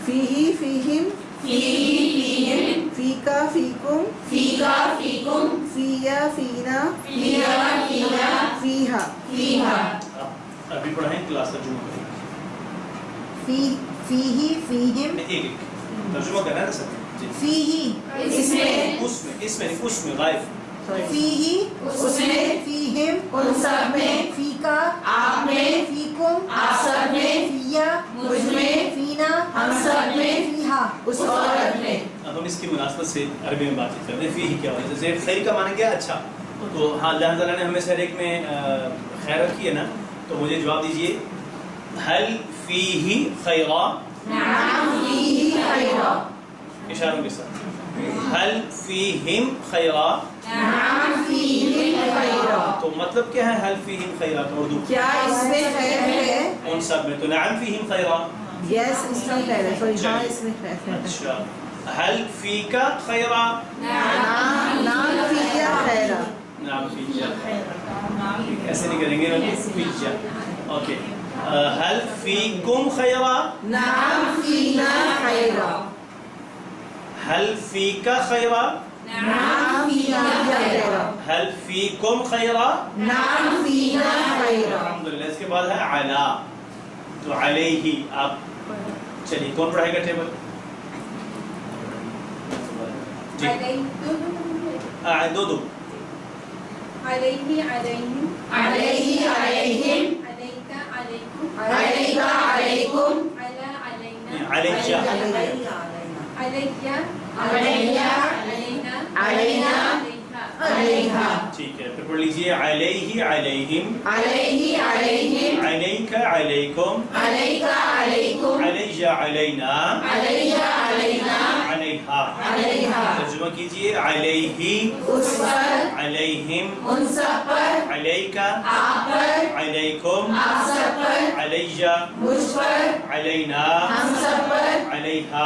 فیہی فیہم, فیہم, فیکا فیکم, فیکا فیکم, فیا فینا, فیا فینا, فیہا. فیہا. ابھی پڑھائیں کلاس ترجمہ کریں. فیہی فیہم, ایک ایک ترجمہ کرنا ہے نا سر. جی فیہی, اس میں غائب. فیہی اس میں, فیہم, ان سب میں, فیکا آپ میں, فیکم, آپ سب میں, فیا مجھ میں, فینا, ہم سب میں, فیہا. اس عورت میں. اب ہم اس کی مناسبت سے عربی میں بات کرتے ہیں. فی کیا ہوتا ہے, جیسے خیر کا معنی کیا اچھا. تو ہاں اللہ تعالیٰ نے ہمیں سے ہر ایک میں خیر رکھی ہے نا, تو مجھے جواب دیجیے حل فیہ خیرا. نعم فیہ خیرا. اشاروں کے ساتھ. حل فیہم خیرا. نعم فیہ خیرا. تو مطلب کیا ہے حل فیہم خیرا کا اردو؟ کیا اس میں خیر ہے؟ ان سب میں. تو نعم فیہم خیرا. یس اس میں خیر ہے, سوری ہاں اس میں خیر ہے. اچھا حل فیکا خیرا. نام فیا خیرا. نعم فیجا. ایسے نہیں کریں گے, فیجا. اوکے. حل فیکم خیرا. نام فینا خیرا. حل فیکا خیرا. نام فینا خیرا. حل فیکم خیرا. نام فینا خیرا. الحمدللہ. اس کے بعد ہے علا. تو علیہ آپ چلیے کون پڑھائے گا ٹیبل؟ جی دو علیہ علیہم, علیہ علیہم, علیکا علیکم, علیکا علیکم, علی علینا, علیہ. علیہ علیہ, علینا, علینا, علیہا. ٹھیک ہے, پھر پڑھ لیجیے علیہ علیہم, علیہ علیہم, علیکا علیکم, علیکا علیکم, علیہ علینا, علیہ علینا, علیہا. علیہا. ترجمہ کیجیے علیہ اس پر, علیہم, ان سب پر, علیکا آپ پر, علیکم, آپ سب پر, علیہ مجھ پر, علینا, ہم سب پر, علیہا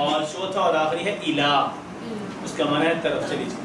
اور چوتھا اور آخری ہے الا اس کا معنی ہے طرف چلی جائے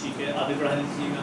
ٹھیک ہے آگے پڑھا لیجیے گا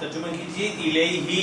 ترجمہ کیجیے الیہی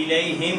الیہم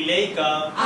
الیکا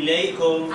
الیکم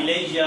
الیہ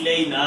الینا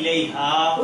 الیہا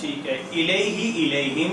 ٹھیک ہے الیہی الیہم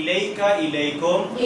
الیکا الیکم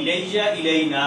الیہ الینا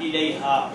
الیہا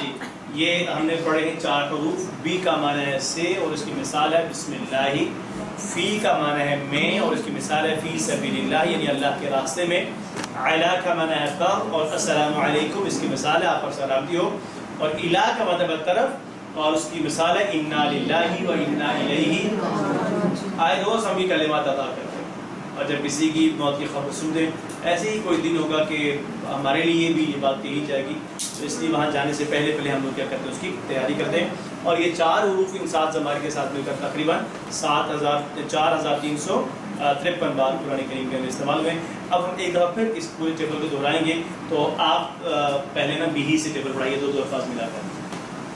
جی یہ ہم نے پڑھے ہیں 4 حروف بی کا معنی ہے سے اور اس کی مثال ہے بسم اللہ فی کا معنی ہے میں اور اس کی مثال ہے فی سبیل اللہ یعنی اللہ کے راستے میں علا کا معنی ہے پر اور السلام علیکم اس کی مثال ہے آپ پر سلامتی ہو اور الا کا مطلب ہے طرف اور اس کی مثال ہے انا للہ و انا الیہ آئے روز ہم یہ کلمات ادا کرتے ہیں اور جب کسی کی موت کی خبر سنتے ایسے ہی کوئی دن ہوگا کہ ہمارے لیے بھی یہ بات کہی جائے گی تو اس لیے وہاں جانے سے پہلے ہم لوگ کیا کرتے ہیں اس کی تیاری کرتے ہیں اور یہ 4 حروف ان 7 زمانے کے ساتھ مل کر تقریباً 4353 بار قرآن کریم کے اندر استعمال ہوئے. اب ہم ایک دفعہ پھر اس پورے ٹیبل کو دہرائیں گے تو آپ پہلے نا بھی سے ٹیبل پڑھائیے 2 الفاظ ملا کر.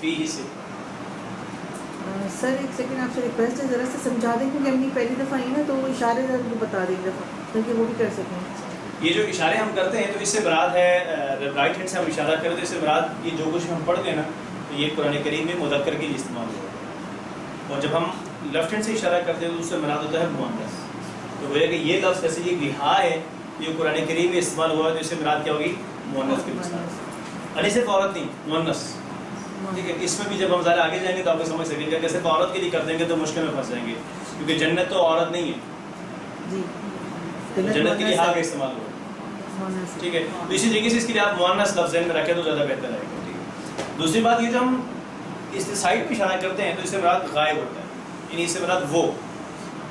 فی سے سر ایک سیکنڈ آپ سے ریکویسٹ ہے ذرا سے سمجھا دیں کیونکہ اپنی پہلی دفعہ آئی نا تو وہ اشارے ذرا کو بتا دیں ایک دفعہ تاکہ وہ بھی کر سکیں. یہ جو اشارے ہم کرتے ہیں تو اس سے مراد ہے رائٹ ہینڈ سے ہم اشارہ کرتے ہیں اس سے مراد یہ جو کچھ ہم پڑھتے ہیں نا تو یہ قرآن کریم میں مذکر کے لیے استعمال ہوا ہے اور جب ہم لیفٹ ہینڈ سے اشارہ کرتے ہیں تو اس سے مراد ہوتا ہے مؤنث. تو وہ ہے کہ یہ لفظ جیسے یہ لہا ہے یہ قرآن کریم میں استعمال ہوا ہے تو اس سے مراد کیا ہوگی مؤنث کی مثال یعنی صرف عورت نہیں مؤنث. ٹھیک ہے اس میں بھی جب ہم ذرا آگے جائیں گے تو آپ کو سمجھ سکیں گے کہ صرف عورت کے لیے کر دیں گے تو مشکل میں پھنس جائیں گے کیونکہ جنت تو عورت نہیں ہے جی جنت کے لیے ہا کا استعمال ہوا. ٹھیک ہے تو اسی طریقے سے اس کے لیے آپ مؤنث لفظ میں رکھیں تو زیادہ بہتر رہے گا. ٹھیک ہے دوسری بات یہ جو ہم اس سائڈ پہ اشارہ کرتے ہیں تو اس سے مراد غائب ہوتا ہے یعنی اس سے مراد وہ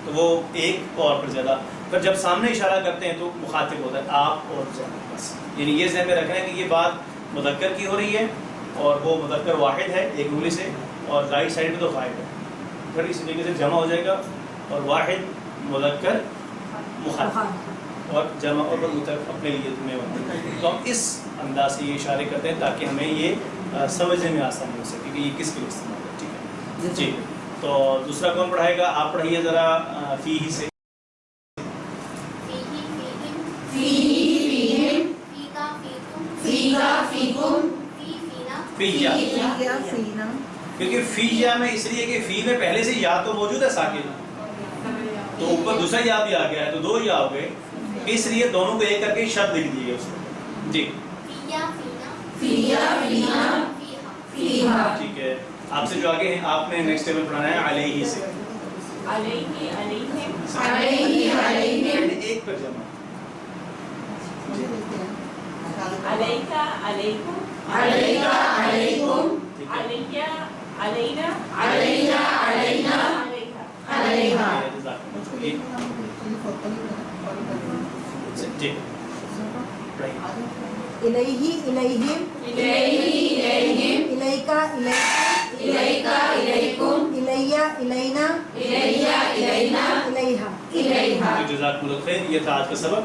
تو وہ ایک اور پر زیادہ پھر جب سامنے اشارہ کرتے ہیں تو مخاطب ہوتا ہے آپ اور زیادہ بس یعنی یہ ذہن میں رکھنا ہے کہ یہ بات مذکر کی ہو رہی ہے اور وہ مذکر واحد ہے ایک انگلی سے اور رائٹ سائڈ میں تو غائب ہے پھر اسی طریقے سے جمع ہو جائے گا اور واحد مذکر مخاطب اور جمع اور اپنے لیے تمہیں تو ہم اس انداز سے یہ اشارے کرتے ہیں تاکہ ہمیں یہ سمجھنے میں آسانی ہو سکے کہ یہ کس کے لیے استعمال ہے. ٹھیک ہے جی تو دوسرا کون پڑھائے گا آپ پڑھائیے ذرا فی ہی سے. فیہ فیہم فیکا فیکم فیجا فیا فینا کیونکہ فیجا میں اس لیے کہ فی میں پہلے سے یا تو موجود ہے ساکن تو اوپر دوسرا یا بھی آ گیا ہے تو 2 یا ہو گئے اس لیے دونوں کو ایک کر کے شرط لکھ دیجیے اس میں. جی فیا فینا فیہا ٹھیک ہے آپ سے جو آگے ہیں آپ نے نیکسٹ ٹیبل پڑھانا ہے علیہ سے علیہ علیہم علیہ علیہم ایک پر جمع علیکا علیکم علیکا علیکم علیہ علینا علیہ علینا علیہا علیہا جی الیہی الیہم الیہی الیہم الیکا الیکم الیکا الیکم الیہ الینا الیہ الینا الیہا الیہا. جزاکم اللہ خیر. یہ تھا آج کا سبق.